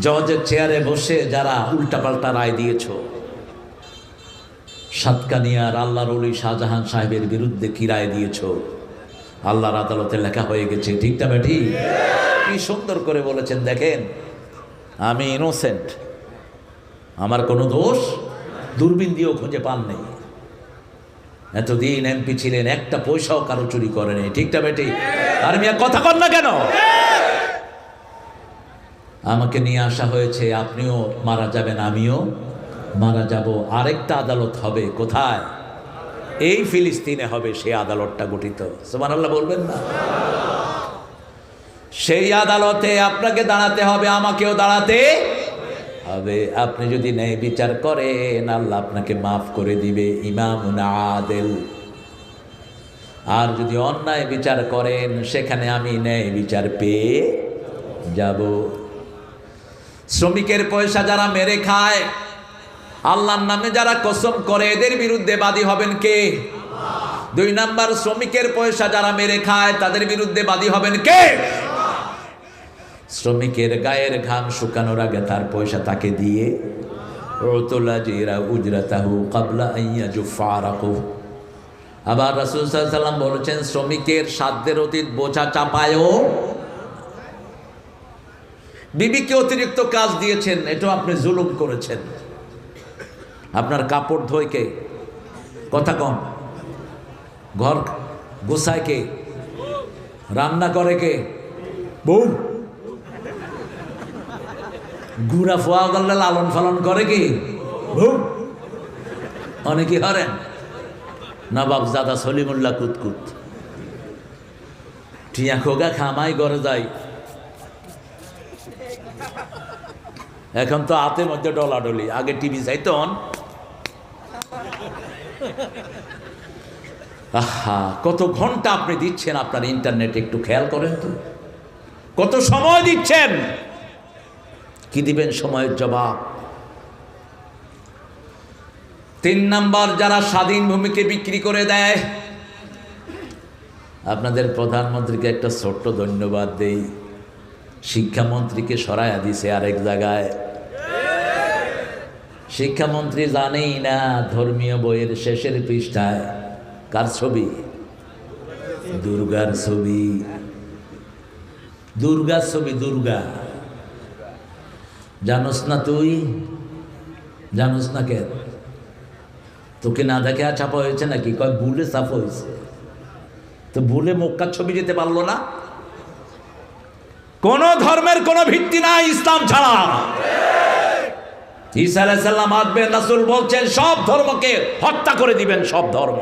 জজের চেয়ারে বসে যারা উল্টাপাল্টা রায় দিয়েছ, সাতকানিয়ার আল্লাহর ওলি শাহজাহান সাহেবের বিরুদ্ধে কি রায় দিয়েছ, আল্লাহর আদালতে লেখা হয়ে গেছে। ঠিক না বেঠি? কি সুন্দর করে বলেছেন দেখেন, আমি ইনোসেন্ট, আমার কোনো দোষ দূরবীন দিয়েও খুঁজে পান নেই। এতদিন এমপি ছিলেন, একটা পয়সাও কারো চুরি করেনি। ঠিকটা বেটি? আর মিয়া কথা কর না কেন? আমাকে নিয়ে আসা হয়েছে, আপনিও মারা যাবেন, আমিও মারা যাব। আরেকটা আদালত হবে কোথায়? এই ফিলিস্তিনে হবে। সেই আদালতটা গঠিত, সুবহানাল্লাহ বলবেন না? সেই আদালতে আপনাকে দাঁড়াতে হবে, আমাকেও দাঁড়াতে হবে। আপনি যদি ন্যায় বিচার করেন, আল্লাহ আপনাকে মাফ করে দিবে, ইমামুন আদেল। আর যদি অন্যায় বিচার করেন, সেখানে আমি ন্যায় বিচার পেয়ে যাব। শ্রমিকের পয়সা যারা মেরে খায়, আল্লাহর নামে যারা কসম করে, এদের বিরুদ্ধে বাদী হবেন কে? 2 নাম্বার, শ্রমিকের পয়সা যারা মেরে খায় তাদের বিরুদ্ধে বাদী হবেন কে? শ্রমিকের গায়ের ঘাম শুকানোর আগে তার পয়সা তাকে দিয়ে, আবার রাসূল সাল্লাল্লাহু আলাইহি ওয়াসাল্লাম বলেছেন, শ্রমিকের সাধ্যের অতীত বোঝা চাপায়ও। বিবিকে অতিরিক্ত কাজ দিয়েছেন, এটাও আপনি জুলুম করেছেন। আপনার কাপড় ধোয় কে? কথা কম। ঘর গোছায় কে? রান্না করে কে? বউ। গুড়া ফোয়া করলে লালন পালন করে কি? বউ। অনেকে হরেন নবাব জাদা সলিমুল্লাহ কুতকুত, টিয়া খোগা খামাই ঘরে যাই। এখন তো হাতের মধ্যে ডলাডলি, আগে টিভি চাইতন। আহা, কত ঘন্টা আপনি দিচ্ছেন আপনার ইন্টারনেট, একটু খেয়াল করেন তো। কত সময় দিচ্ছেন, কি দিবেন সময়ের জবাব? 3 নাম্বার, যারা স্বাধীন ভূমিকে বিক্রি করে দেয়। আপনাদের প্রধানমন্ত্রীকে একটা ছোট্ট ধন্যবাদ দেই, শিক্ষামন্ত্রীকে সরাইয়া দিছে আরেক জায়গায়। শিক্ষামন্ত্রী জানেই না ধর্মীয় বইয়ের শেষের পৃষ্ঠায় কার ছবি? দুর্গার ছবি। দুর্গার ছবি, দুর্গা। জানোস না তুই? জানোস না কেন? তোকে না দেখে ছাপা হয়েছে নাকি? কয় ভুলে ছাপা হয়েছে। তো ভুলে মক্কার ছবি যেতে পারলো না? কোন ধর্মের কোন ভিত্তি নাই ইসলাম ছাড়া। ঈসা আলাইহিস সালাম আসবেন, রাসূল বলছেন সব ধর্মকে হত্যা করে দিবেন। সব ধর্ম,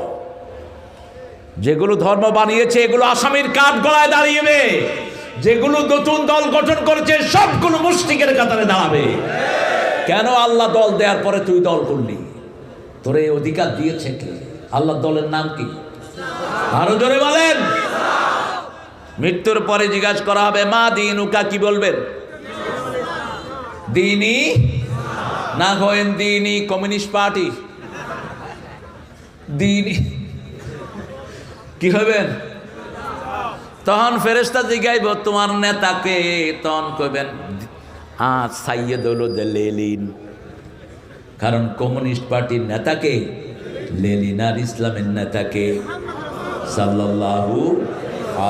যেগুলো ধর্ম বানিয়েছে এগুলো আসামির কাঠ গলায় দাঁড়িয়েবে, যেগুলো নতুন দল গঠন করেছে সবগুলো মুশরিকের কাতারে দাঁড়াবে। কেন আল্লাহ দল দেওয়ার পরে তুই দল করলি? তোর এই অধিকার দিয়েছে কে? আল্লাহর দলের নাম কি? আরো জোরে বলেন। মৃত্যুর পরে জিজ্ঞাসা করা হবে মা দিনুকা, কি বলবেন? দিনী না হয়েন দিনী কমিউনিস্ট পার্টি, দিনী কি হবেন? তখন ফেরেশতা জিগাইব তোমার নেতাকে, তখন কইবেন সাইয়েদুল লেলিন। কারণ কমিউনিস্ট পার্টির নেতাকে লেলিন, আর ইসলামের নেতাকে সাল্লাল্লাহু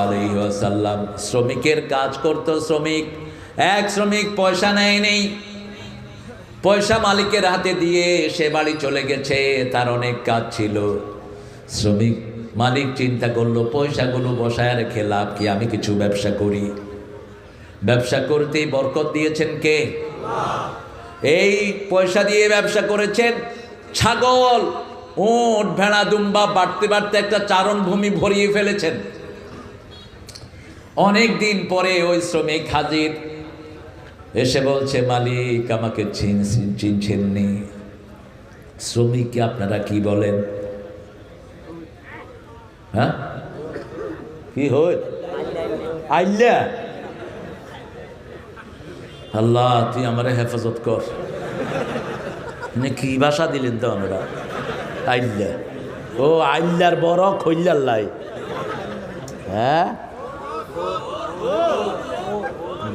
আলাইহি ওয়াসাল্লাম। শ্রমিকের কাজ করতো শ্রমিক, এক শ্রমিক পয়সা নেই, পয়সা মালিকের হাতে দিয়ে সে বাড়ি চলে গেছে, তার অনেক কাজ ছিল। শ্রমিক মালিক চিন্তা করলো পয়সাগুলো বসায় রেখে লাভ কি, আমি কিছু ব্যবসা করি। ব্যবসা করতেই বরকত দিয়েছেন কে? এই পয়সা দিয়ে ব্যবসা করেছেন। ছাগল, উট, ভেড়া, দুম্বা বাড়তে বাড়তে একটা চারণভূমি ভরিয়ে ফেলেছেন। অনেক দিন পরে ওই শ্রমিক হাজির, এসে বলছে মালিক আমাকে চিনছেননি। শ্রমিককে আপনারা কি বলেন? হ্যাঁ, কি হয়? আইল্লা। আল্লাহ তুই আমারে হেফাজত কর। কি ভাষা দিলেন তো আমরা? আইল্লা। ও আইল্লার বড় খৈল্লার লাই। হ্যাঁ,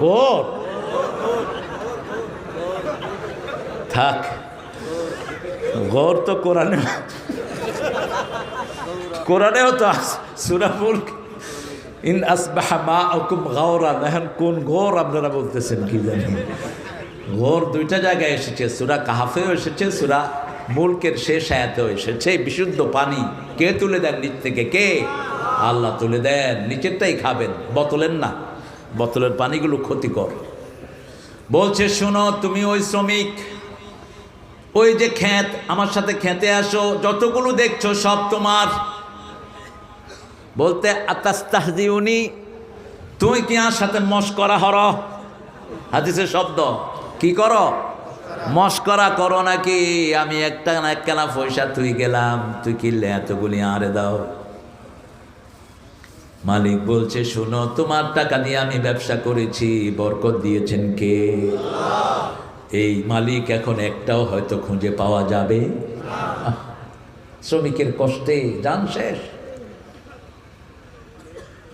গোর থাক, গৌর তো কোরআনেও তো সূরা মুলক ইন আসবাহা মাউকুম গাওরান। এখন কোন গৌর আপনারা বলতেছেন কি জানি? গৌর দুইটা জায়গায় এসেছে, সূরা কাহাফেও এসেছে, সূরা মুলকের শেষ আয়াতেও এসেছে। বিশুদ্ধ পানি কে তুলে দেন নিচ থেকে? কে? আল্লাহ তুলে দেন। নিচেরটাই খাবেন, বোতলের না। বোতলের পানিগুলো ক্ষতিকর। বলছে শোনো তুমি ওই শ্রমিক, ওই যে ক্ষেত, আমার সাথে খেতে আসো, যতগুলো দেখছো সব তোমার। বলতে আতাস্তাহজিউনি, তুমি কি আমার সাথে মশকরা হর? হাদিসের শব্দ কি করো? মশকরা করো নাকি? আমি একটা না একখানা পয়সা তুই গেলাম, তুই কিনলে এতগুলি আরে দাও। মালিক বলছে শোনো তোমার টাকা দিয়ে আমি ব্যবসা করেছি, বরকত দিয়েছেন কে? এই মালিক এখন একটাও হয়তো খুঁজে পাওয়া যাবে। শ্রমিকের কষ্টে জান শেষ।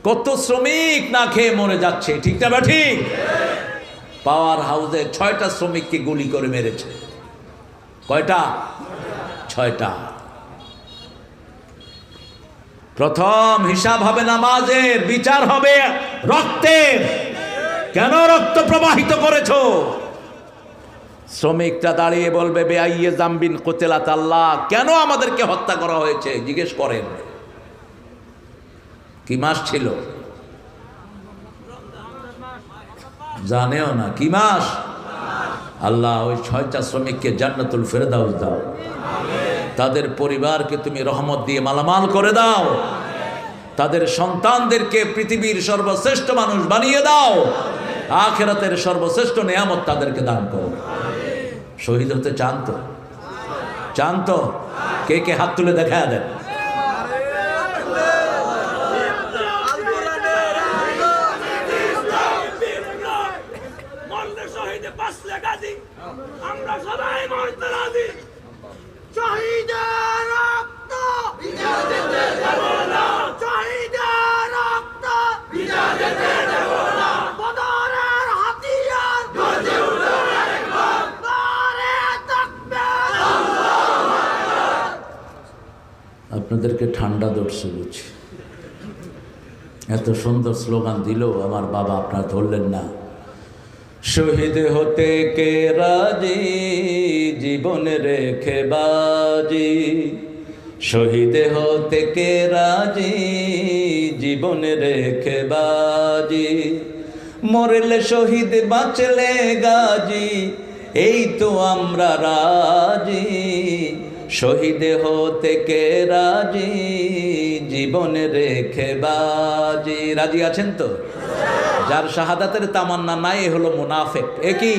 কত শ্রমিক না খেয়ে মরে যাচ্ছে, ঠিক না ঠিক? পাওয়ার হাউসে 6টা শ্রমিককে গুলি করে মেরেছে। কয়টা? 6টা। প্রথম হিসাব হবে নামাজের, বিচার হবে রক্তের। কেন রক্ত প্রবাহিত করেছো? শ্রমিকটা দাঁড়িয়ে বলবে বেআইয়ে জামবিন কোতেলাত আল্লাহ, কেন আমাদেরকে হত্যা করা হয়েছে জিজ্ঞেস করেন। কি মাস ছিল? জানেও না কি মাস। আল্লাহ ওই 6টা শ্রমিককে জান্নাতুল ফেরদাউস দাও, তাদের পরিবারকে তুমি রহমত দিয়ে মালামাল করে দাও, তাদের সন্তানদেরকে পৃথিবীর সর্বশ্রেষ্ঠ মানুষ বানিয়ে দাও, আখিরাতের সর্বশ্রেষ্ঠ নেয়ামত তাদেরকে দান করো। শহীদ হতে চান তো? চান তো? কে কে হাত তুলে দেখা দেন। আমরা সবাই মরতে রাজি। শহীদের রক্ত ভিজা যেতে দেব না, শহীদের রক্ত ভিজা যেতে দেব না। বদরের হাতিয়ার গর্জে উঠো একবার, নারে তাকবীর আল্লাহু আকবার। আপনাদেরকে ঠান্ডা ধরছে বুঝি। এত সুন্দর স্লোগান দিল আমার বাবা, আপনারা ধরলেন না। শহীদ হতে কে রাজি, জীবন রেখে বাজি। শহীদ হতে কে রাজি, জীবন রেখে বাজি। মরলে শহীদ বাঁচলে গাজী, এই তো আমরা রাজি, শহীদ হতে কে রাজি, জীবনে রেখে বাজি। রাজি আছেন তো? যার শাহাদাতের তামান্না নাই এ হলো মুনাফেক। এ কি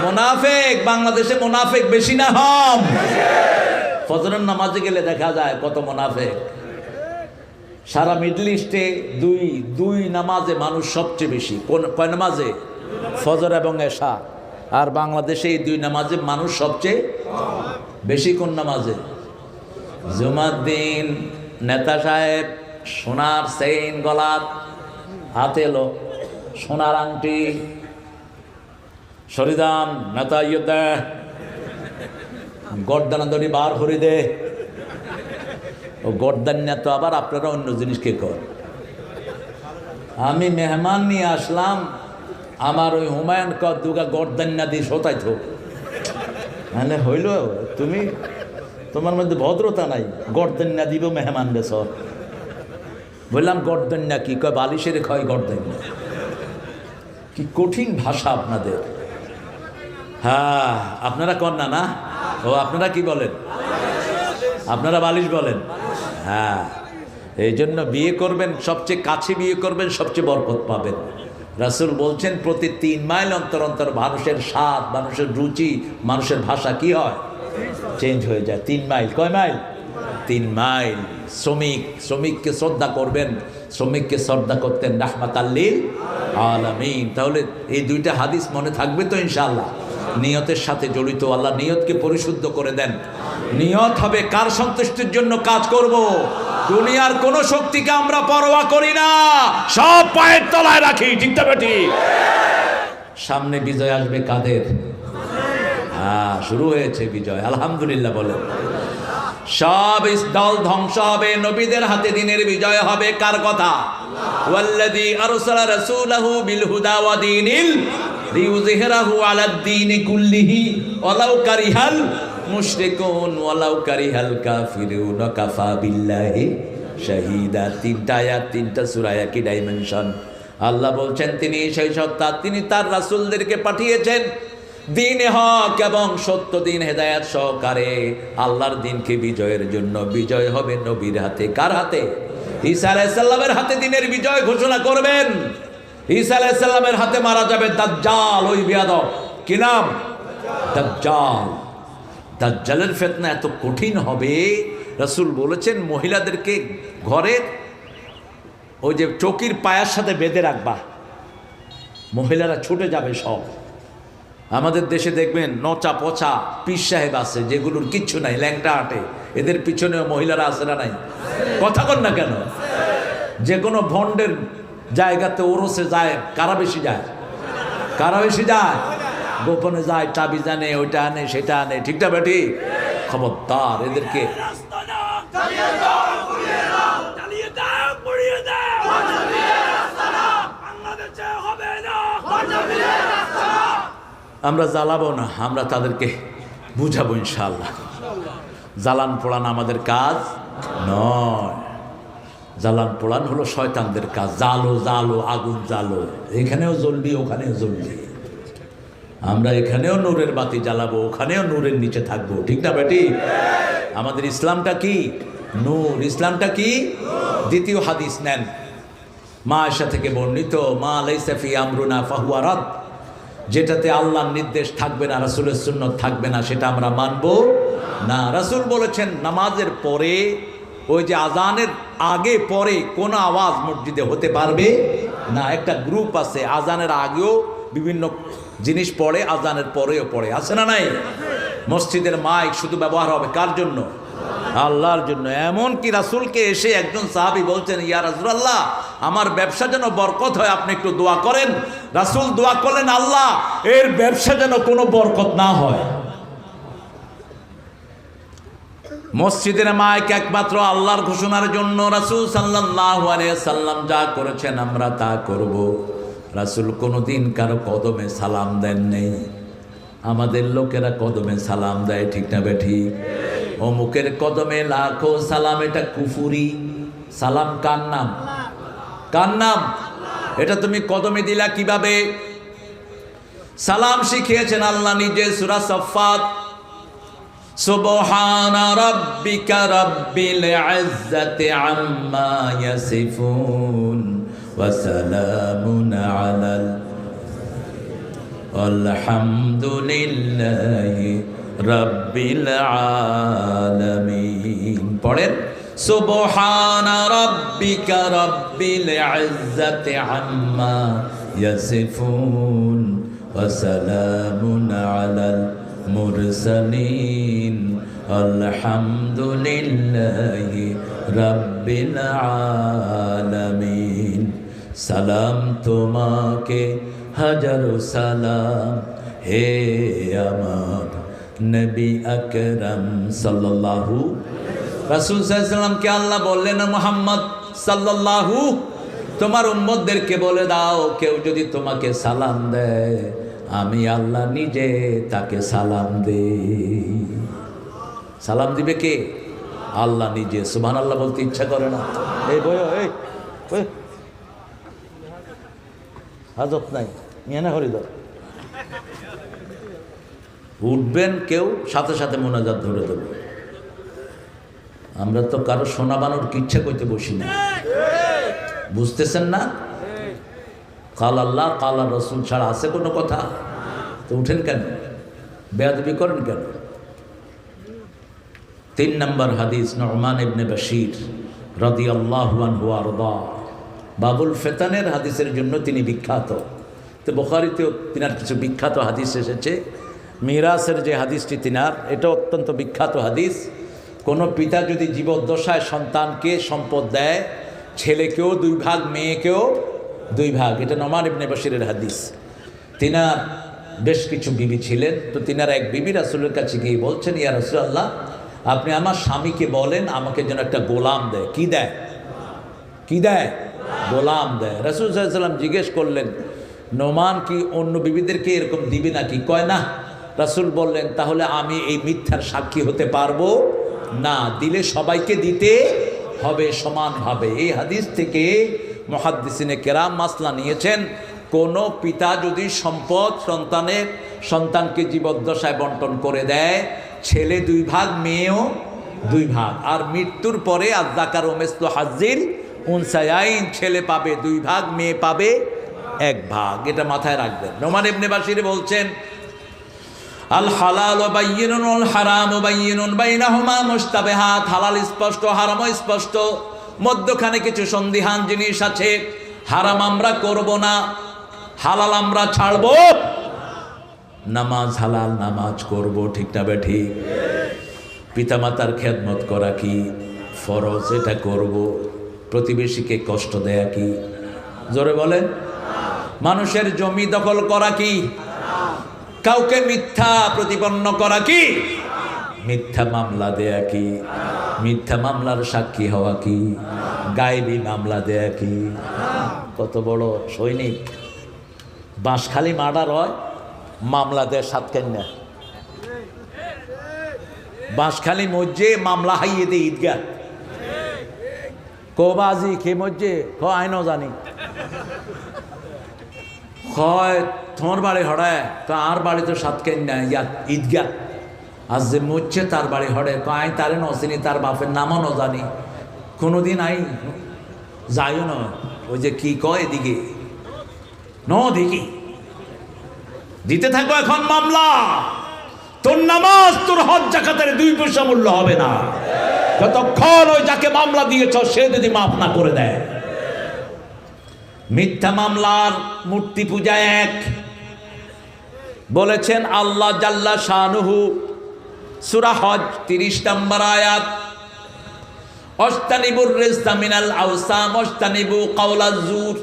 মুনাফেক? বাংলাদেশে মুনাফেক বেশি না কম? ফজরের নামাজে গেলে দেখা যায় কত মুনাফেক। সারা মিডল ইস্টে দুই নামাজে মানুষ সবচেয়ে বেশি। কয় নামাজে? ফজর এবং এশা। আর বাংলাদেশে এই দুই নামাজে মানুষ সবচেয়ে বেশি। কোন নামাজে? জুমার দিন নেতা সাহেব সোনার চেইন গলার, হাতে এলো সোনার আংটি, শরিদান নেতা ইয়ে গর্দানা দড়ি বার করে দে। ও গর্দান্যা তো আবার আপনারা অন্য জিনিসকে কর। আমি মেহমান নিয়ে আসলাম, আমার ওই হুমায়ুন দুগা গর্দান্যা দিয়ে শোতাই থো। মানে হইল তুমি, তোমার মধ্যে ভদ্রতা নাই, গর্দান্যা দিব মেহমান বেসর। বললাম গর্দান্যা কি? কয় বালিশের ক্ষয় গর্দান্যা। কি কঠিন ভাষা আপনাদের। হ্যাঁ, আপনারা কন্যা না? ও আপনারা কি বলেন? আপনারা বালিশ বলেন। হ্যাঁ, এই জন্য বিয়ে করবেন, সবচেয়ে কাছে বিয়ে করবেন, সবচেয়ে বরকত পাবেন। রাসূল বলছেন প্রতি 3 মাইল অন্তর অন্তর মানুষের স্বাদ, মানুষের রুচি, মানুষের ভাষা কি হয়? চেঞ্জ হয়ে যায়। 3 মাইল। কয় মাইল? 3 মাইল। শ্রমিককে শ্রদ্ধা করবেন, শ্রমিককে শ্রদ্ধা করতেন রাহমাতাল লিল আলামিন। তাহলে এই দুইটা হাদিস মনে থাকবে তো ইনশাআল্লাহ? নিয়তের সাথে জড়িত। আল্লাহ নিয়তকে পরিশুদ্ধ করে দেন। নিয়ত হবে কার সন্তুষ্টির জন্য কাজ করব। দুনিয়ার কোন শক্তিকে আমরা পরোয়া করি না, সব পায়ের তলায় রাখি। ঠিক না ঠিক? সামনে বিজয় আসবে কাদের? হ্যাঁ, শুরু হয়েছে বিজয়, আলহামদুলিল্লাহ বলেন। সব দল ধ্বংস হবে, নবীদের হাতে দিনের বিজয় হবে। কার কথা? ওয়াল্লাযী আরসালা রাসূলাহু বিল হুদা ওয়া দীনিল লিইয়ুযহিরাহু আলাদ দীনি কুল্লিহি ওয়ালাউ কারিহাল মুশরিকুন ওয়ালাউ কারিহাল কাফিরুন কাফা বিল্লাহি শাহীদা। 3টা আয়াত, 3টা সূরা, একই ডাইমেনশন। আল্লাহ বলছেন তিনি সেই সত্তা, তিনি তার রাসূলদেরকে পাঠিয়েছেন দ্বীনে হক এবং সত্য দিন হেদায়েত সহকারে আল্লাহর দ্বীনকে বিজয়ের জন্য। বিজয় হবে নবীর হাতে। কার হাতে? ঈসা আলাইহিস সালামের হাতে দিনের বিজয় ঘোষণা করবেন। ঈসা আলাইহিস সালামের হাতে মারা যাবে দাজ্জাল, ওই বিয়াদব। কি নাম? দাজ্জাল। দাজ্জালের ফিতনা এত কঠিন হবে, রাসূল বলেছেন মহিলাদেরকে ঘরের ওই যে চকির পায়ার সাথে বেঁধে রাখবা, মহিলারা ছুটে যাবে সব। আমাদের দেশে দেখবেন নচা পচা পীর সাহেব আছে যেগুলোর কিচ্ছু নাই, ল্যাংটা হাঁটে, এদের পিছনেও মহিলারা আছে না নাই? কথা কন না কেন? যে কোনো ভন্ডের জায়গাতে ওরসে যায়, কারা বেশি যায়? কারা বেশি যায়? গোপনে যায়, চাবি জানে, ওইটা আনে, সেটা আনে। ঠিকটা বেটি? খবরদার এদেরকে। আমরা জ্বালাবো না, আমরা তাদেরকে বুঝাবো ইনশাআল্লাহ। জ্বালান পোড়ান আমাদের কাজ নয়। জ্বালান পোড়ান হলো শয়তানদের কাজ। জ্বালো জ্বালো, আগুন জ্বালো, এখানেও জ্বলবি ওখানেও জ্বলবি। আমরা এখানেও নূরের বাতি জ্বালাবো, ওখানেও নূরের নিচে থাকবো। ঠিক না বেটি? আমাদের ইসলামটা কি? নূর। ইসলামটা কি? দ্বিতীয় হাদিস নেন, মা আয়েশা থেকে বর্ণিত, মা লাইসা ফি আমরুনা ফাহুয়া রাদ। যেটাতে আল্লাহর নির্দেশ থাকবে না, রাসূলের সুন্নাত থাকবে না, সেটা আমরা মানব না। রাসূল বলেছেন নামাজের পরে, ওই যে আজানের আগে পরে কোনো আওয়াজ মসজিদে হতে পারবে না। একটা গ্রুপ আছে আজানের আগেও বিভিন্ন জিনিস পড়ে, আজানের পরেও পড়ে, আছে না নাই? মসজিদের মাইক শুধু ব্যবহার হবে কার জন্য? আল্লাহর জন্য। এমন কি রাসূলকে এসে একজন সাহাবী বলছেন, ইয়া রাসূলুল্লাহ আমার ব্যবসা যেন বরকত হয়, আপনি একটু দোয়া করেন। রাসূল দোয়া করলেন, আল্লাহ এর ব্যবসা যেন কোনো বরকত না হয়। মসজিদের মাইক একমাত্র আল্লাহর ঘোষণার জন্য। রাসূল সাল্লাল্লাহু আলাইহি সাল্লাম যা করেছেন আমরা তা করব। রাসূল কোনোদিন কারো কদমে সালাম দেন নেই। আমাদের লোকেরা কদমে সালাম দেয়, ঠিক না বেঠি? অমুকের কদমে লাখো সালাম, এটা কুফুরি। সালাম কার নাম? কার নাম? এটা তুমি কদমে দিলা কিভাবে? সালাম শিখিয়েছেন আল্লাহ নিজে, সূরা সাফফাত, সুবহানা রাব্বিকা রাব্বিল ইজ্জাতি আম্মা ইয়াসিফুন ওয়া সালামুন আলাল আলহামদুলিল্লাহি রাব্বিল আলামিন। পড়েন, সুবহানা রাব্বিকা রাব্বিল ইজ্জাতি আম্মা ইয়াসিফুন ওয়া সালামুন আলাল মুরসালিন আলহামদুলিল্লাহি রাব্বিল আলামিন। সালাম তোমাকে হাজারো সালাম হে আমার নবী আকরাম সাল্লাল্লাহু। রাসূল সাল্লাল্লাহু আলাইহি ওয়াসাল্লামকে আল্লাহ বললেন, মুহাম্মদ সাল্লাল্লাহু তোমার উম্মতদেরকে বলে দাও, কেউ যদি তোমাকে সালাম দেয় আমি আল্লাহ নিজে তাকে সালাম দেই। সালাম দিবে কে? আল্লাহ নিজে। সুবহানাল্লাহ বলতে ইচ্ছা করে না? এই বয় এই হাজত নাই নিয়ে না হরিদর উঠবেন, কেউ সাথে সাথে মোনাজাত ধরে দেবে। আমরা তো কারো শোনাবানোর ইচ্ছা করতে বসি না, বুঝতেছেন না? কাল আল্লাহ কাল রসুল ছাড়া আছে কোনো কথা? তো উঠেন কেন, বেয়াদবি করেন কেন? 3 নম্বর হাদিস, নু'মান ইবনে বাশির রাদিয়াল্লাহু আনহু আরদা, বাবুল ফেতানের হাদিসের জন্য তিনি বিখ্যাত। তো বুখারীতেও তিনার কিছু বিখ্যাত হাদিস এসেছে। মিরাসের যে হাদিসটি তিনার, এটা অত্যন্ত বিখ্যাত হাদিস। কোনো পিতা যদি জীবদ্দশায় সন্তানকে সম্পদ দেয়, ছেলেকেও 2 ভাগ মেয়েকেও 2 ভাগ, এটা নু'মান ইবনে বাশিরের হাদিস। তিনার বেশ কিছু বিবি ছিলেন। তো তিনার এক বিবি রাসূলের কাছে গিয়ে বলছেন, ইয়া রাসূলুল্লাহ, আপনি আমার স্বামীকে বলেন আমাকে যেন একটা গোলাম দেয়। কি দেয়? কি দেয়? গোলাম দেয়। রাসূল সাল্লাল্লাহু আলাইহি ওয়াসাল্লাম জিজ্ঞেস করলেন, নোমান কি অন্য বিবিদেরকে এরকম দিবে নাকি? কয় না। রাসূল বললেন, তাহলে আমি এই মিথ্যার সাক্ষী হতে পারবো না, দিলে সবাইকে দিতে হবে সমানভাবে। এই হাদিস থেকে মুহাদ্দিসিনে কেরাম মাসলা নিয়েছেন, কোনো পিতা যদি সম্পদ সন্তানকে জীবদ্দশায় বন্টন করে দেয়, ছেলে 2 ভাগ মেয়েও 2 ভাগ, আর মৃত্যুর পরে আয-যাকারু মিসলু হাজ্জিল উনসায়াইন, ছেলে পাবে 2 ভাগ, মেয়ে পাবে 1 ভাগ। এটা মাথায় রাখবেন। নু'মান ইবনে বাশির বলছেন, আল হালালু বায়্যিনুন ওয়াল হারামু বায়্যিনুন বাইনাহুমা মুশতাবিহাত, হালাল স্পষ্ট, হারাম স্পষ্ট, মধ্যখানে কিছু সন্দিহান জিনিস আছে। হারাম আমরা করব না, হালাল আমরা ছাড়ব। নামাজ হালাল, নামাজ করব, ঠিক না বেঠিক? পিতামাতার খেদমত করা কি ফরজ? এটা করব। প্রতিবেশীকে কষ্ট দেয়া কি? জোরে বলেন। মানুষের জমি দখল করা কি? কাউকে মিথ্যা প্রতিপন্ন করা কি? মিথ্যা মামলা দেয়া কি? মিথ্যা মামলার সাক্ষী হওয়া কি? গায়েবী মামলা দেয়া কি? কত বড় সৈনিক, বাঁশখালী মার্ডার হয়, মামলা দেয় 7 কন্যা। বাঁশখালী মসজে মামলা হাইয়ে দে ঈদগাহ। কোবাজি কে মসজে ক আইনও জানি, হয় তোমার বাড়ি হড়ায়, তো আর বাড়ি তো 7 কন্যা ইয়া ঈদগাহ। আজ যে মরছে তার বাড়ি হড়ে, আই তারে নচিনি, তার বাপের নামও ন জানি, কোনোদিন আই যাইও না। ওই যে কি কয় এদিকে ন দেখি দিতে থাকো এখন মামলা। তোর নামাজ, তোর হজ, জাকাতের 2 পয়সা মূল্য হবে না যতক্ষণ ওই যাকে মামলা দিয়েছ সে যদি মাফ না করে দেয়। মিথ্যা মামলার মূর্তি পূজা এক। বলেছেন আল্লাহ জাল্লা শানুহু, সূরা হজ 30 নম্বর আয়াত, অস্তানিবুর রিজসা মিনাল আওসাম অস্তানিবু কাওলাজ জুর।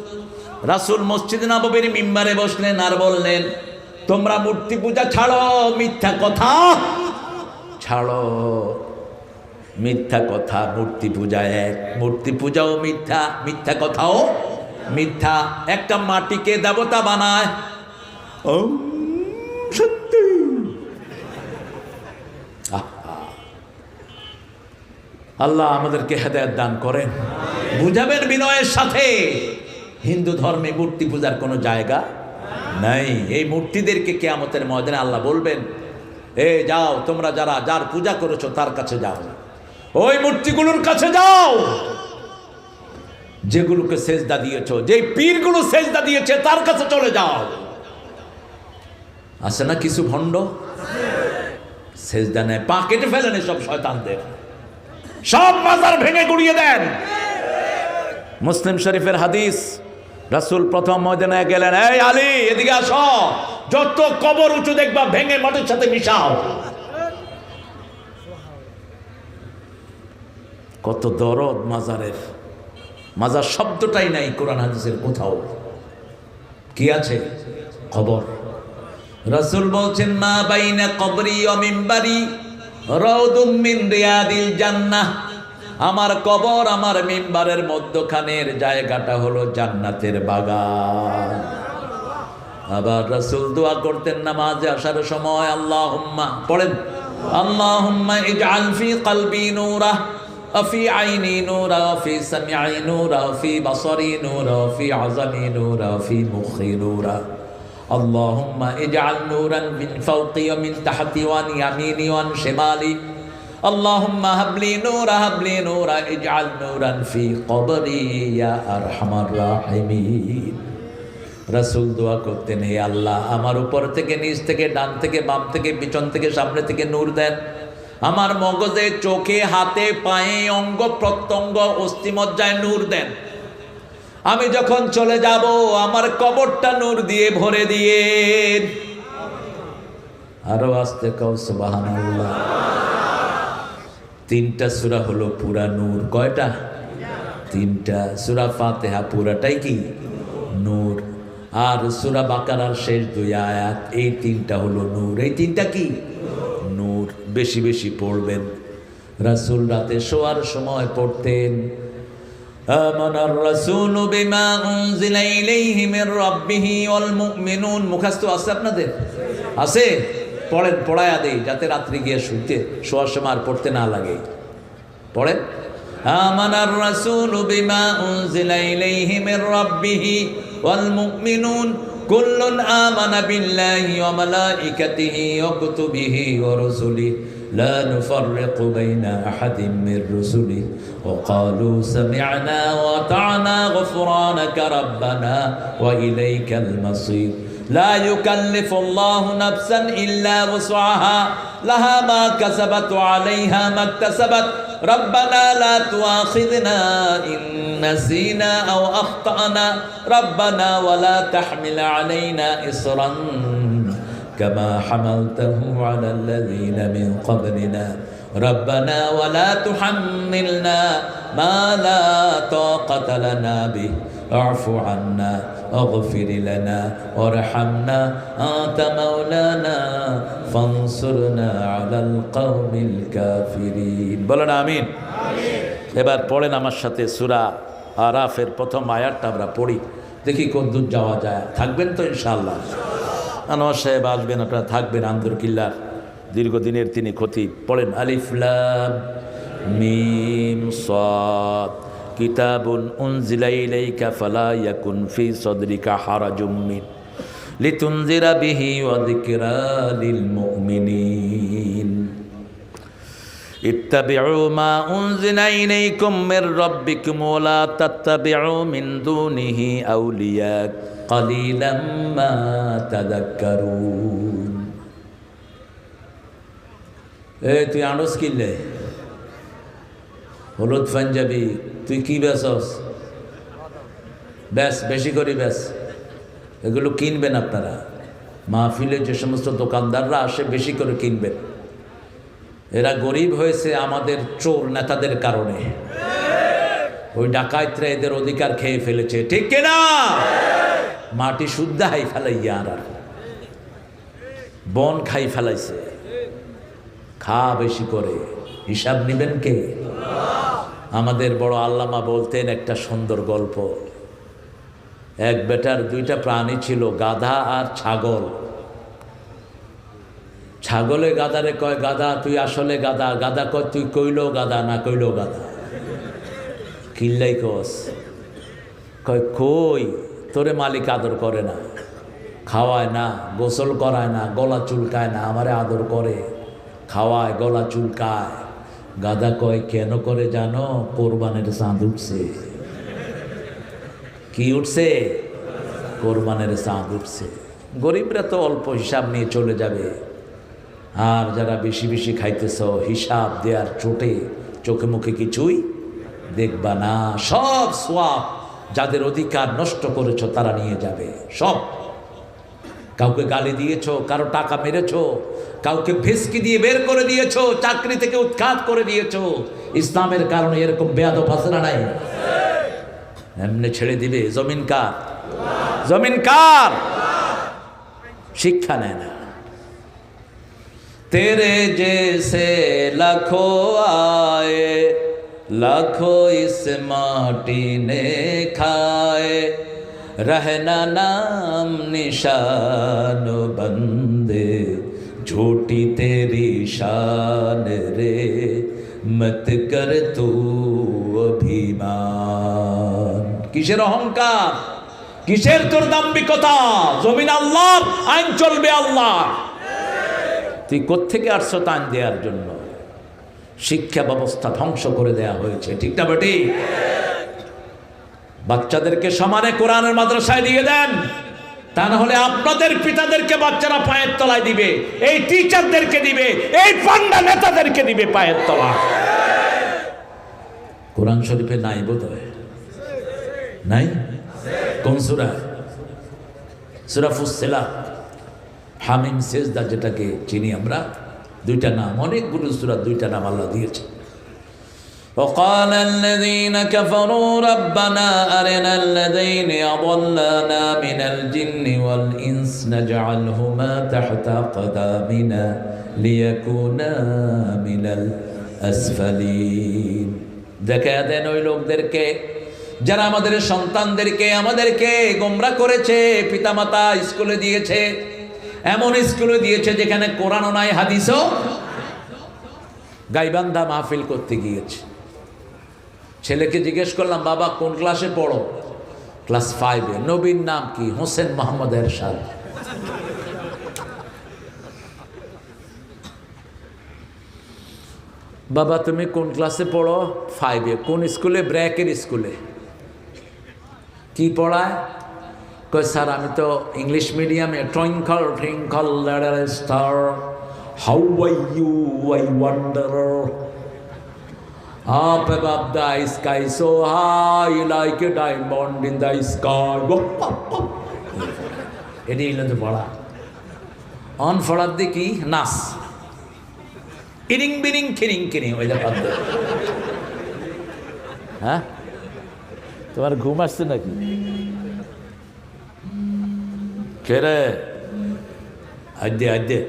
রাসূল মসজিদ নববীর মিম্বারে বসলেন আর বললেন, তোমরা মূর্তি পূজা ছাড়ো, মিথ্যা কথা ছাড়ো। মিথ্যা কথা, মূর্তি পূজা এক। মূর্তি পূজাও মিথ্যা, মিথ্যা কথাও মিথ্যা। একটা মাটিকে দেবতা বানায়, সত্যি আল্লাহ আমাদেরকে হেদায়েত দান করেন, বুঝাবেন বিনয়ের সাথে। হিন্দু ধর্মে মূর্তি পূজার কোনো জায়গা নাই। এই মূর্তিদেরকে কিয়ামতের ময়দানে আল্লাহ বলবেন, এ যাও তোমরা যারা যার পূজা করেছো তার কাছে যাও, ওই মূর্তিগুলোর কাছে যাও যেগুলোকে সেজদা দিয়েছো, যে পীরগুলো সেজদা দিয়েছে তার কাছে চলে যাও। আছে না কিছু ভণ্ড সেজদা নেয়, পা কেটে ফেলেন সব শয়তানদের, সব মাজার ভেঙে গুড়িয়ে দেন। মুসলিম শরীফের হাদিস, রাসূল প্রথম ময়দানে গেলেন, এই আলী এদিকে আসো, যত কবর উঁচু দেখবা ভেঙে মাটির সাথে মিশাও। কত দরদ মাজারের, মাজার শব্দটাই নাই কোরআন হাদিসের কোথাও। কি আছে? কবর। রাসূল বলছেন, মা বাইনা কবরি ওয়া মিম্বারি রাউদুম মিন রিয়াদিল জান্নাহ, আমার কবর আমার মিম্বারের মধ্যখানের জায়গাটা হলো জান্নাতের বাগান। আবার রাসূল দোয়া করতেন নামাজে আসার সময়, আল্লাহুম্মা পড়েন, আল্লাহুম্মা ইজআল ফি কলবি নূরা ওয়া ফি আইনি নূরা ওয়া ফি সামঈ নূরা ওয়া ফি বাসারি নূরা ওয়া ফি আযামি নূরা ওয়া ফি মুখি নূরা। اللهم اجعل نورا من فوقي ومن تحتي وعن يميني وعن شمالي اللهم هب لي نورا اجعل نورا في قبري يا ارحم الراحمين। রাসূল দোয়া করতেন, হে আল্লাহ আমার উপর থেকে নিচ থেকে ডান থেকে বাম থেকে পিছন থেকে সামনে থেকে নূর দেন, আমার মগজে চোখে হাতে পায়ে অঙ্গ প্রত্যঙ্গ অস্থিমজ্জায় নূর দেন। আমি যখন চলে যাব আমার কবরটা নূর দিয়ে ভরে দিয়ে। আরো আস্তে কও সুবহানাল্লাহ। তিনটা সূরা হলো পুরা নূর। কয়টা? তিনটা। সূরা ফাতিহা পুরাটাই কি নূর, আর সূরা বাকারার শেষ দুই আয়াত, এই তিনটা হলো নূর। এই তিনটা কি নূর। বেশি বেশি পড়বেন। রাসূল রাতে শোয়ার সময় পড়তেন, আমানার রাসূলু বিমা উনজিলা ইলাইহি মির রাব্বিহি ওয়াল মুমিনুন। মুখস্থ আছে আপনাদের? আছে? পড়েন, পড়ায়া দেই যাতে রাত্রি গিয়ে শোয়ার সময় আর পড়তে না লাগে। পড়েন, আমানার রাসূলু বিমা উনজিলা ইলাইহি মির রাব্বিহি ওয়াল মুমিনুন কুল্লুন আমানা বিল্লাহি ওয়া মালাইকাতিহি ওয়া কুতুবিহি ওয়া রুসুলিহি لا نفرق بين أحد من رسله وقالوا سمعنا وأطعنا غفرانك ربنا وإليك المصير لا يكلف الله نفسا إلا وسعها لها ما كسبت وعليها ما اكتسبت ربنا لا تؤاخذنا إن نسينا أو أخطأنا ربنا ولا تحمل علينا إصرا كما حملته على الذين من قبلنا ربنا ولا تحملنا ما لا طاقة لنا به واعف عنا واغفر لنا وارحمنا أنت مولانا فانصرنا على القوم الكافرين বলেন আমিন। এবার পড়েন আমার সাথে সূরা আরাফের প্রথম আয়াতটা আমরা পড়ি, দেখি কতদূর যাওয়া যায়। থাকবেন তো ইনশাআল্লাহ? আনোয়ার সাহেব আসবেন, আপনারা থাকবেন। আন্দরকিল্লার দীর্ঘদিনের তিনি খতিব। পড়েন, আলিফ লাম মিম সাদ কিতাবুন উনজিলা ইলাইকা ফালা ইয়াকুন ফি সাদরিকা হারাজুম মিন লিতুনজিরা বিহি ওয়া যিকরা লিল মুমিনিন ইত্তাবিউ মা উনজিলা ইলাইকুম মির রাব্বিকুম ওয়া লা তাত্তাবিউ মিন দুনিহি আউলিয়া কালিলাম মা তাযাক্কারুন। এই তুই আনস কিনলে হলুদ পাঞ্জাবি, তুই কি বেচস? ব্যাস বেশি করে ব্যাস। এগুলো কিনবেন আপনারা। মাহফিলে যে সমস্ত দোকানদাররা আসে বেশি করে কিনবেন। এরা গরিব হয়েছে আমাদের চোর নেতাদের কারণে। ওই ডাকাতরা এদের অধিকার খেয়ে ফেলেছে, ঠিক কিনা? মাটি শুদ্ধ হাই ফেলাইয়া আর বন খাই ফেলাইছে। খা বেশি করে, হিসাব নিবেন কে? আমাদের বড় আল্লামা বলতেন একটা সুন্দর গল্প। এক বেটার দুইটা প্রাণী ছিল, গাধা আর ছাগল। ছাগলে গাধারে কয়, গাধা তুই আসলে গাধা। গাধা কয়, তুই কইলো গাধা না কইলো গাধা। কিল্লাই কস? কয় কই তোরে মালিক আদর করে না। খাওয়ায় না, গোসল করায় না, গলা চুলকায় না, আমারে আদর করে, খাওয়ায়, গলা চুলকায়। গাদা কয় কেন করে জানো? কোরবানের চাঁদ উঠছে। কি উঠছে? কোরবানের চাঁদ উঠছে। গরিবরা তো অল্প হিসাব নিয়ে চলে যাবে, আর যারা বেশি বেশি খাইতেছ হিসাব দেওয়ার চোটে চোখে মুখে কিছুই দেখবা না। সব সোয়াব যাদের অধিকার নষ্ট করেছ তারা নিয়ে যাবে সব। কাউকে গালি দিয়েছ, কারো টাকা মেরেছ, কাউকে ভেসকি দিয়ে বের করে দিয়েছ, চাকরি থেকে উৎখাত করে দিয়েছ, ইসলামের কারণে এরকম বেয়াদব আছে না নাই? এমনি ছেড়ে দিবে? জমিন কার? জমিন কার? শিক্ষা নেয় না। तेरे जैसे लाखों आए, लाखों इस माटी ने खाए, रहना नाम निशान बंदे, झूठी तेरी शान रे, मत कर तू अभिमान। किसेर अहंकार, किसेर তোর দাম্ভিকতা? জমিন আল্লাহর, আইন চলবে আল্লাহ। তুই কোত্থেকে আসছো তান দেওয়ার জন্য? শিক্ষা ব্যবস্থা ধ্বংস করে দেয়া হয়েছে, ঠিক না বেটি? বাচ্চাদেরকে সমানে কোরআনের মাদ্রাসায় দিয়ে দেন, তা না হলে আপনাদের পিতাদেরকে বাচ্চারা পায়ের তলায় দিবে, এই টিচারদেরকে দিবে, এই পান্ডা নেতাদেরকে দিবে পায়ের তলা। কোরআন শরীফে নাই বোধ হয়, নাই? কোন সূরা? সূরা ফুসসিলাত, হামিম, সেজদা যেটাকে চিনি আমরা, দুইটা নাম, অনেকগুলো সূরা দুইটা নাম আল্লাহ দিয়েছে। وقال الذين كفروا ربنا أرنا الذين أضلنا من الجن والإنس نجعلهما تحت أقدامنا ليكونا من الأسفلين। দেখা দেন ওই লোকদেরকে যারা আমাদের সন্তানদেরকে আমাদেরকে গোমরা করেছে, পিতামাতা স্কুলে দিয়েছে, এমন স্কুলে দিয়েছে যেখানে কোরআনও নাই, হাদিসও। গাইবান্ধা মাহফিল করতে গিয়েছে, ছেলেকে জিজ্ঞেস করলাম বাবা কোন ক্লাসে পড়ো? ক্লাস 5-এ। নবীর নাম কি? হোসেন মোহাম্মদ এরশাদ। বাবা তুমি কোন ক্লাসে পড়ো? 5-এ। কোন স্কুলে? ব্র্যাকের স্কুলে। কি পড়ায়? কই স্যার আমি তো ইংলিশ মিডিয়ামে। Twinkle twinkle little star how are you I wonder up above the sky so high like a diamond in the sky। এটি হলো তো পড়া। অন পড়ার দিয়ে কি? নাচ, ইরিং বিরিং খিরিং খিরিং, ওই দেখা। হ্যাঁ, তোমার ঘুম আসছে নাকি? কেরে আদ্যে আদ্যে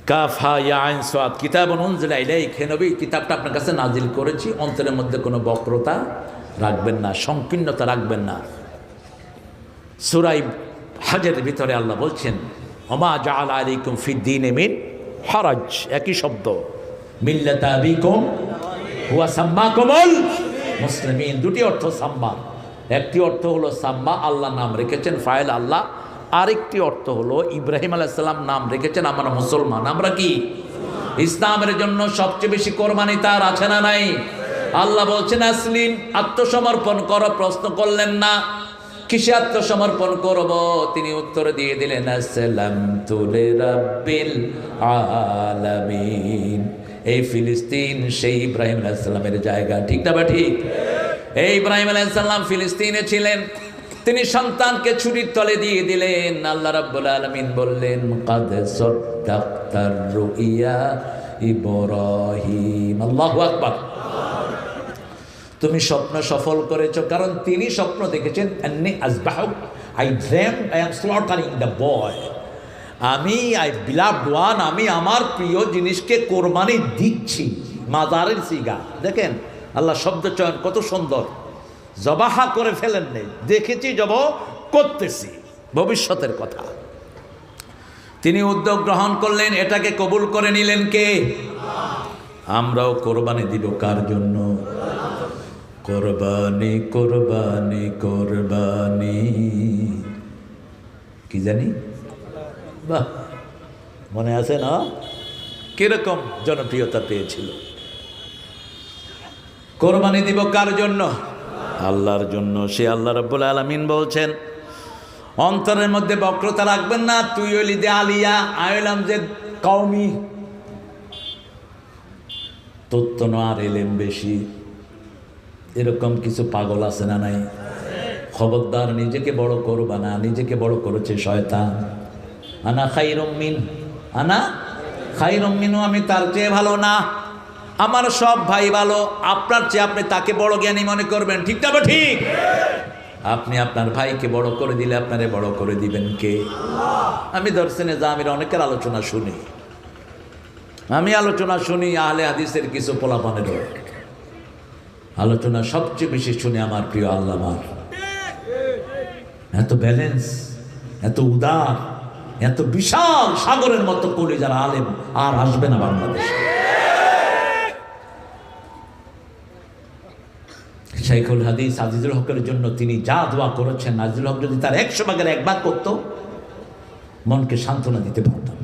কাফা ইয়া আইন সাদ কিতাবুন উনজিলা ইলাইক। হে নবী, কিতাবটা আপনার কাছে নাজিল করেছি, অন্তরের মধ্যে কোনো বক্রতা রাখবেন না, সংকীর্ণতা রাখবেন না। সূরা হজের ভিতরে আল্লাহ বলছেন ওমা জাআলা আলাইকুম ফিদ্দীনে মিন হারাজ, একই শব্দ, মিল্লাতা আবিকুম হুয়া সাম্মাকুমুল মুসলিমিন। দুটি অর্থ সাম্মা, একটি অর্থ হলো সাম্মা, আল্লাহ নাম রেখেছেন, ফাইল আল্লাহ। আরেকটি অর্থ হলো ইব্রাহিম আলাইহিস সালাম নাম রেখেছেন আমরা মুসলমান। আমরা কি? ইসলামের জন্য সবচেয়ে বেশি কোরবানি তার আছে না নাই? আল্লাহ বলছেন আসলিম, আত্মসমর্পণ করো। প্রশ্ন করলেন না কিসে আত্মসমর্পণ করব, তিনি উত্তর দিয়ে দিলেন আসসালামতু লিরাব্বিল আলামিন। এই ফিলিস্তিন সেই ইব্রাহিম আলাইহিস সালামের জায়গা, ঠিক না বা ঠিক? এই ইব্রাহিম আলাইহিস সালাম ফিলিস্তিনে ছিলেন, তিনি সন্তানকে ছুরির তলে দিয়ে দিলেন। আল্লাহ রাব্বুল আলামিন বললেন কাদ সাদ্দাকতার রুইয়া ইব্রাহিম। আল্লাহু আকবার। তুমি স্বপ্ন সফল করেছো, কারণ তিনি স্বপ্ন দেখেছেন আন্নী আযবাহুক, I dreamed I am slaughtering the boy. আমি আই বিলাভড ওয়ান, আমি আমার প্রিয় জিনিসকে কোরবানি দিচ্ছি। মাজারের সিগা দেখেন, আল্লাহ শব্দ চয়ন কত সুন্দর। জবাহা করে ফেলেন নেই, দেখেছি জব করতেছি, ভবিষ্যতের কথা। তিনি উদ্যোগ গ্রহণ করলেন, এটাকে কবুল করে নিলেন কে? আমরাও কোরবানি দিব কার জন্য? কোরবানি কোরবানি কোরবানি কি জানি, বাহ, মনে আছে না কিরকম জনপ্রিয়তা পেয়েছিল? কোরবানি দিব কার জন্য? আল্লাহর জন্য। সে আল্লাহ রাব্বুল আলামিন বলছেন, অন্তরের মধ্যে বক্রতা রাখবেন না। তুই হইলি দে আলিয়া, আইলাম যে কওমি, তোর তো আর এলেম বেশি। এরকম কিছু পাগল আছে না নাই? খবরদার, নিজেকে বড় করবা না। নিজেকে বড় করেছে শয়তান। আনা খাইরুম মিন, আনা খাইরুম মিনু, আমি তার চেয়ে ভালো না। আমার সব ভাই ভালো, আপনার চেয়ে আপনি তাকে বড় জ্ঞানী মনে করবেন। ঠিক না? ঠিক। আপনি আপনার ভাইকে বড় করে দিলে আপনারে বড় করে দিবেন কে? আমি দর্শনে জামির অনেকের আলোচনা শুনি, আমি আলোচনা শুনি আহলে হাদিসের কিছু পোলাপানেরও আলোচনা সবচেয়ে বেশি শুনি আমার প্রিয় আল্লামার। এত ব্যালেন্স, এত উদার, এত বিশাল সাগরের মতো কলি যারা আলেম আর আসবে না বাংলাদেশে। শাইখুল হাদিস আজিজুল হকের জন্য তিনি যা দোয়া করেছেন, আজিজুল হক যদি তার 100 ভাগের 1 ভাগ করত, মনকে সান্ত্বনা দিতে পারতাম।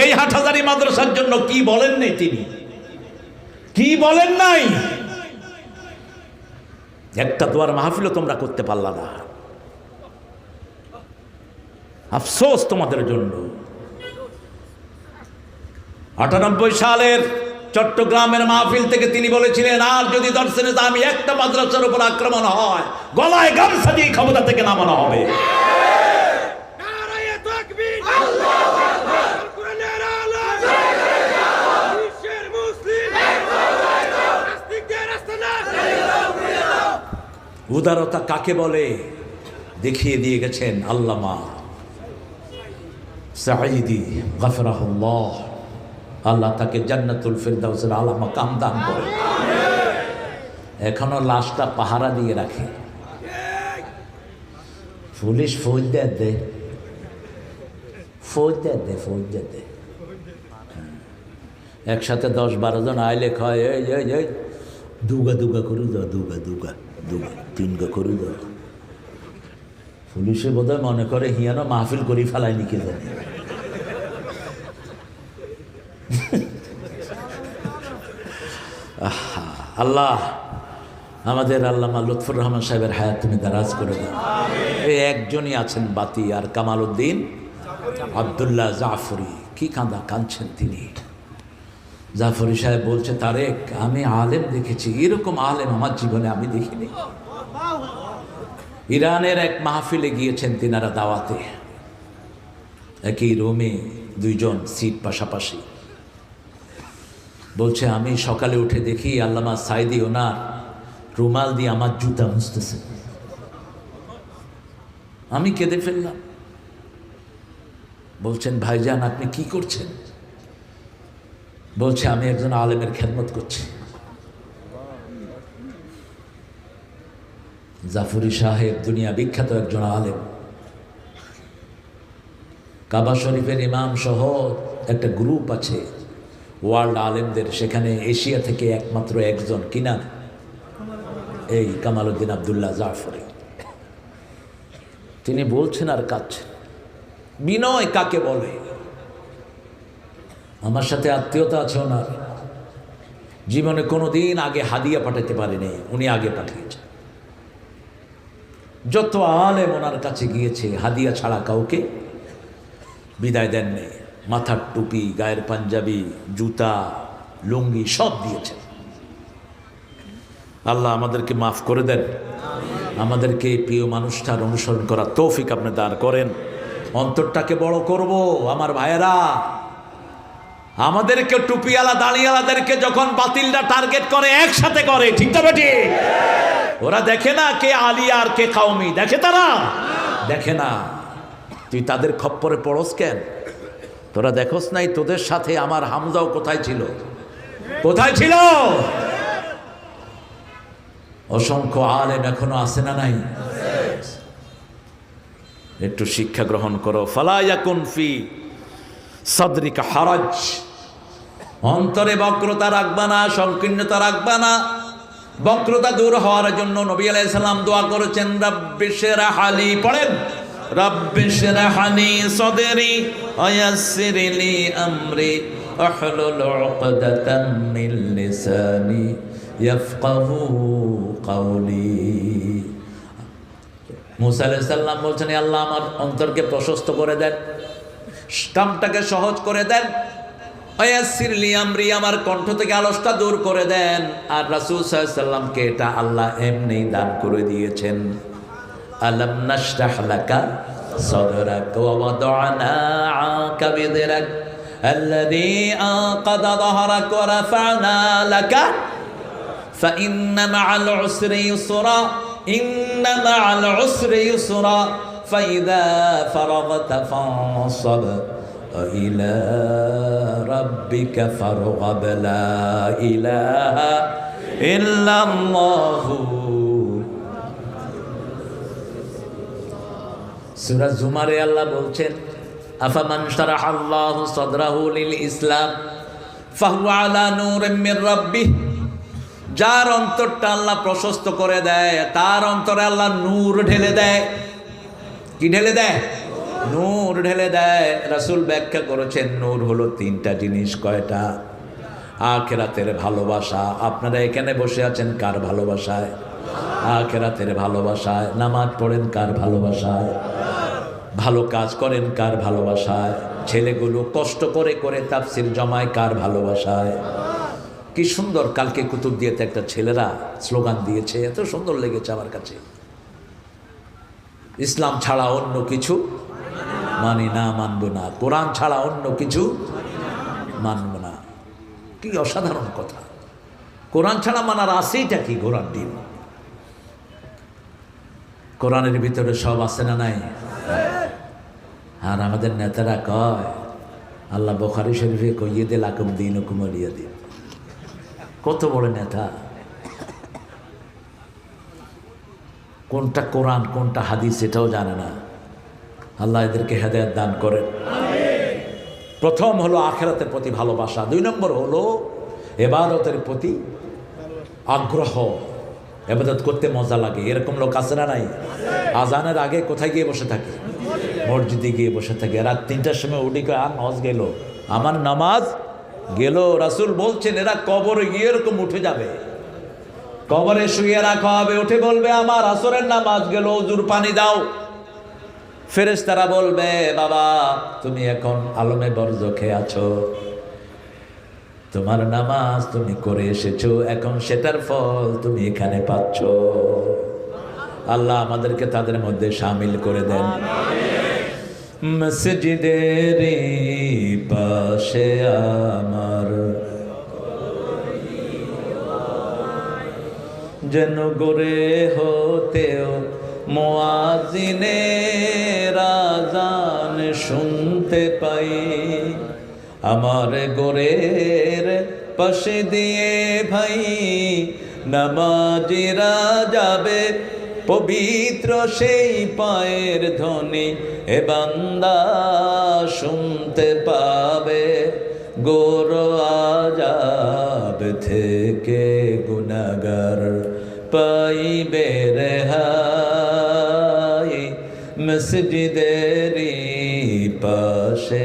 এই হাটহাজারী মাদ্রাসার জন্য কি বলেন নাই তিনি, কি বলেন নাই? একটা দোয়ার মাহফিলও তোমরা করতে পারলা না। আফসোস তোমাদের জন্য। 98 সালের চট্টগ্রামের মাহফিল থেকে তিনি বলেছিলেন, আর যদি দর্শনে আমি একটা মাদ্রাসার উপর আক্রমণ হয়, গলায় গামছা দিয়ে ক্ষমতা থেকে নামানো হবে। নারায়ে তাকবীর, আল্লাহু আকবার, কোরআনের আলো, বিশ্বের মুসলিম, নাস্তিকদের আস্তানা। উদারতা কাকে বলে দেখিয়ে দিয়ে গেছেন আল্লামা সাঈদী গফরাহুল্লাহ। আল্লাহ তাকে জান্নাতুল ফিরদাউসের আলা মাকাম দান করে। এখনো লাশটা পাহারা দিয়ে রাখে, পুলিশ ফৌজ দে, একসাথে 10-12 জন আইলে কয়, এই এই এই দুগা দুগা করে দাও, দুগা দুগা দুগা 3 গা করে দাও। পুলিশে বোধহয় মনে করে হিয়ানো মাহফিল করি ফেলাই লিখে জানে। আল্লাহ আমাদের আল্লামা লুৎফুর রহমান সাহেবের হায়াত তুমি দারাজ করে দাও। এই একজনই আছেন বাতি, আর কামাল উদ্দিন আব্দুল্লাহ জাফরি। কি কাঁদছেন তিনি। জাফরি সাহেব বলছে, তারেক আমি আলেম দেখেছি, এরকম আলেম আমার জীবনে আমি দেখিনি। ইরানের এক মাহফিলে গিয়েছেন তিনারা দাওয়াতে, একই রুমে 2 জন সিট পাশাপাশি। বলছে আমি সকালে উঠে দেখি আল্লামা সাইদি ওনার রুমাল দিয়ে আমার জুতা মুছতেছে। আমি কেঁদে ফেললাম। বলছেন ভাইজান আপনি কি করছেন? বলছে আমি একজন আলেমের খেদমত করছি। জাফরি সাহেব দুনিয়া বিখ্যাত একজন আলেম, কাবা শরীফের ইমাম সহ একটা গ্রুপ আছে ওয়ার্ল্ড আলেমদের, সেখানে এশিয়া থেকে একমাত্র একজন কিনা এই কামাল উদ্দিন আব্দুল্লাহ জাফরি। তিনি বলছেন আর কাঁদছেন। বিনয় কাকে বলে? আমার সাথে আত্মীয়তা আছে ওনার। জীবনে কোনোদিন আগে হাদিয়া পাঠাতে পারেনি, উনি আগে পাঠিয়েছেন। যত আলেম ওনার কাছে গিয়েছে হাদিয়া ছাড়া কাউকে বিদায় দেননি। মাথার টুপি, গায়ের পাঞ্জাবি, জুতা, লুঙ্গি সব দিয়েছেন। আল্লাহ আমাদেরকে মাফ করে দেন, আমাদেরকে প্রিয় মানুষটার অনুসরণ করার তৌফিক আপনি দান করেন। অন্তরটাকে বড় করব আমার ভাইয়েরা। আমাদেরকে টুপিওয়ালা দাঁড়িয়ালাদেরকে যখন বাতিলরা টার্গেট করে, একসাথে করে, ঠিক না বেটি? ওরা দেখে না কে আলিয়া আর কে কাউমি, দেখে তারা? দেখে না। তুই তাদের খপ্পরে পড়স কেন? তোরা দেখোস নাই তোদের সাথে আমার হামজাও কোথায় ছিল? কোথায় ছিল? অসংখ্য আলেম এখনো আছে না নাই? একটু শিক্ষা গ্রহণ করো। ফালা ইয়াকুন ফি সাদরিকা হারাজ, অন্তরে বক্রতা রাখবা না, সংকীর্ণতা রাখবা না। বক্রতা দূর হওয়ার জন্য নবী আলাইহিস সালাম দোয়া করেছেন, রাব্বি শরহ লি, পড়েন রাব্বি শরহ লি সাদরি ওয়া ইয়াসসির লি আমরি আহলুল উকদাতাম মিন লিসানি ইয়াফকাহু কাওলি। মুসা আলাইহিস সালাম বলছেন, আল্লাহ আমার অন্তরকে প্রশস্ত করে দেন, কামটাকে সহজ করে দেন, ওয়াসির লি আমরি, আমার কণ্ঠ থেকে আলসটা দূর করে দেন। আর রাসূল সাল্লাল্লাহু আলাইহি সাল্লামকে এটা আল্লাহ এমনি দান করে দিয়েছেন। আলাম নাশরাহ লাকা সাদরাক ওয়া ওয়াদানা আনকা বিযরাক আল্লাযী আনকাযা যাহরাক ওয়া রাফা'না লাকা ফাইন্না মা'আল উসরি ইউসরা ইন্না মা'আল উসরি ইউসরা ফাইযা ফারাগতা ফানসাব ইলা রাব্বিকা ফারগাব লা ইলাহা ইল্লাল্লাহু। সূরা জুমারে আল্লাহ বলছেন, আফামান শারাহাল্লাহু সাদরাহু লিল ইসলাম ফাহুয়া আলা নূরিম মির রাব্বিহ, যার অন্তরটা আল্লাহ প্রশস্ত করে দেয় তার অন্তরে আল্লাহ নূর ঢেলে দেয়। কি ঢেলে দেয়? নূর ঢেলে দেয়। রাসূল ব্যাখ্যা করেছেন, নূর হলো তিনটা জিনিস। কয়টা? আখিরাতের ভালোবাসা। আপনারা এখানে বসে আছেন কার ভালোবাসায়? আখিরাতের ভালোবাসায়। নামাজ পড়েন কার ভালোবাসায়? ভালো কাজ করেন কার ভালোবাসায়? ছেলেগুলো কষ্ট করে করে তাফসীর জমায় কার ভালোবাসায়? কি সুন্দর! কালকে কুতুবদিয়াতে একটা ছেলেরা স্লোগান দিয়েছে, এত সুন্দর লেগেছে আমার কাছে, ইসলাম ছাড়া অন্য কিছু মানি না, মানব না, কোরআন ছাড়া অন্য কিছু মানব না। কি অসাধারণ কথা! কোরআন ছাড়া মানার আছেইটা কি? কোরআন দিন, কোরআনের ভিতরে সব আছে না নাই? আর আমাদের নেতারা কয়, আল্লাহ বুখারী শরীফে কইয়ে দে লাকুম দীনুকুম ওয়ালিয়া দিন। কত বড় নেতা! কোনটা কোরআন কোনটা হাদিস এটাও জানে না। আল্লাহ এদেরকে হেদায়েত দান করেন। প্রথম হলো আখিরাতের প্রতি ভালোবাসা, 2 নম্বর হলো ইবাদতের প্রতি আগ্রহ। ইবাদত করতে মজা লাগে, এরকম লোক আছে না নাই? আজানের আগে কোথায় গিয়ে বসে থাকে? মসজিদে গিয়ে বসে থাকে। রাত 3টার সময় উঠি কয়, আর নামাজ গেল, আমার নামাজ গেল। রাসূল বলছেন এরা কবরে গিয়ে এরকম উঠে যাবে, কবরে শুয়ে রাখা হবে, উঠে বলবে আমার আসরের নামাজ গেল, ওযুর পানি দাও। ফেরেশতারা বলবে, বাবা তুমি এখন আলমে বরজ খেয়ে আছো, তোমার নামাজ তুমি করে এসেছো, এখন সেটার ফল তুমি এখানে পাচ্ছ। আল্লাহ আমাদেরকে তাদের মধ্যে শামিল করে দেন। মসজিদের পাশে আমার যেন গড়ে হতেও মুয়াজ্জিনের আযান শুনতে পাই, আমার গোরের পাশে দিয়ে ভাই নামাজিরা যাবে, পবিত্র সেই পায়ের ধ্বনি এ বান্দা শুনতে পাবে। গোর আযাব থেকে গুনাহগার পাইবে রেহাই, মসজিদেরই পাশে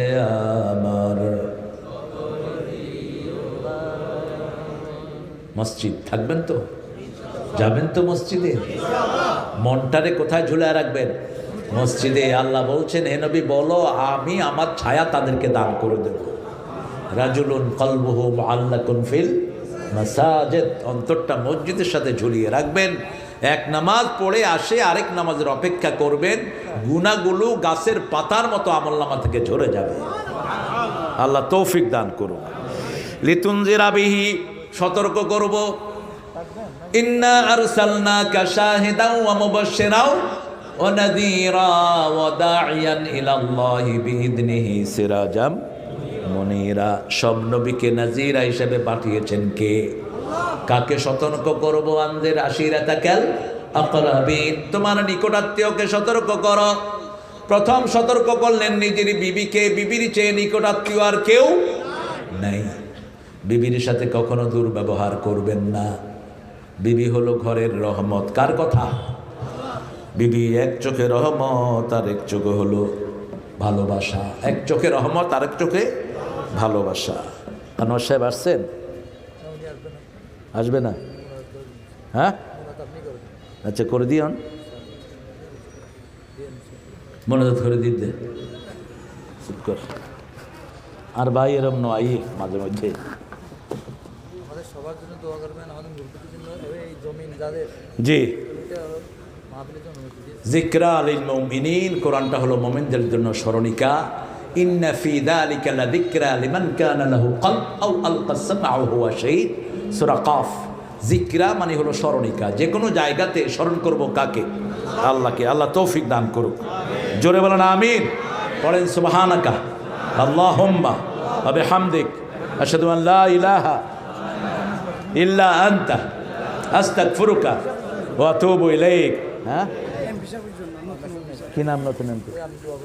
আমার। মসজিদ থাকবেন তো? যাবেন তো মসজিদে? মনটারে কোথায় ঝুলে রাখবেন? মসজিদে। আল্লাহ বলছেন, হে নবী বলো আমি আমার ছায়া তাদেরকে দান করে দেব। রাজুলুন কলবুহু মুআল্লাকুন ফিল মাসাজিদ, অন্তরটা মসজিদের সাথে ঝুলিয়ে রাখবেন। এক নামাজ পড়ে আসে আরেক নামাজের অপেক্ষা করবেন, গুনাহগুলো গাছের পাতার মতো আমলনামা থেকে ঝরে যাবে। আল্লাহ তৌফিক দান করুন। লিতুনজিরা বিহি, সতর্ক করব। ইন্না আরসালনাকা শাহিদাও ওয়া মুবাশশিরাও ওয়া নাযীরা ওয়া দাঈয়ান ইলাল্লাহি বিইذনিহি সিরাজাম মুনীরা। সব নবীকে নাযীরা হিসেবে পাঠিয়েছেন কে? কাকে সতর্ক করব? আনজির আশিরাতাকাল আকরাবিন, তোমার নিকটাত্মীয়কে সতর্ক করো। প্রথম সতর্ক করলেন নিজের বিবিকে, বিবির চেয়ে নিকটাত্মীয় আর কেউ নাই। বিবির সাথে কখনো দুর্ব্যবহার করবেন না, বিবি হলো ঘরের রহমত। কার কথা? বিবি এক চোখে রহমত আর এক চোখে হলো ভালোবাসা। এক চোখে রহমত আর এক চোখে ভালোবাসা। আনোয়ার সাহেব আসছেন? আসবে না? হ্যাঁ আচ্ছা করে দিও, মনোজাত করে দিতে। চুপ কর। আর ভাই এরম নয় মাঝে মধ্যে। আমাদের সবার জন্য দোয়া করবেন, আমাদের মুরব্বীদের জন্য, এই জমিন যাদের জি মাহফিলের জন্য অনুমতি দিয়েছে। যিকরা লিল মুমিনিন, কোরআনটা হলো মুমিনদের জন্য স্মরণিকা। ইন্না ফি যালিকা লাযিকরা লিমান কানা লাহু কলব আও আলকাস সামআ ওয়া হুয়া শাহীদ। সূরা কাফ। যিকরা মানে হলো স্মরণিকা। যে কোনো জায়গাতে স্মরণ করব কাকে? আল্লাহকে। আল্লাহ তৌফিক দান করুক। জোরে বলেন আমিন। পড়েন সুবহানাকা আল্লাহুম্মা ওয়া বিহামদিক আশহাদু আন লা ইলাহা ইল্লা আনতা আস্তাগফিরুকা ওয়া আতুবু ইলাইক। হ্যাঁ কি নাম নতুন?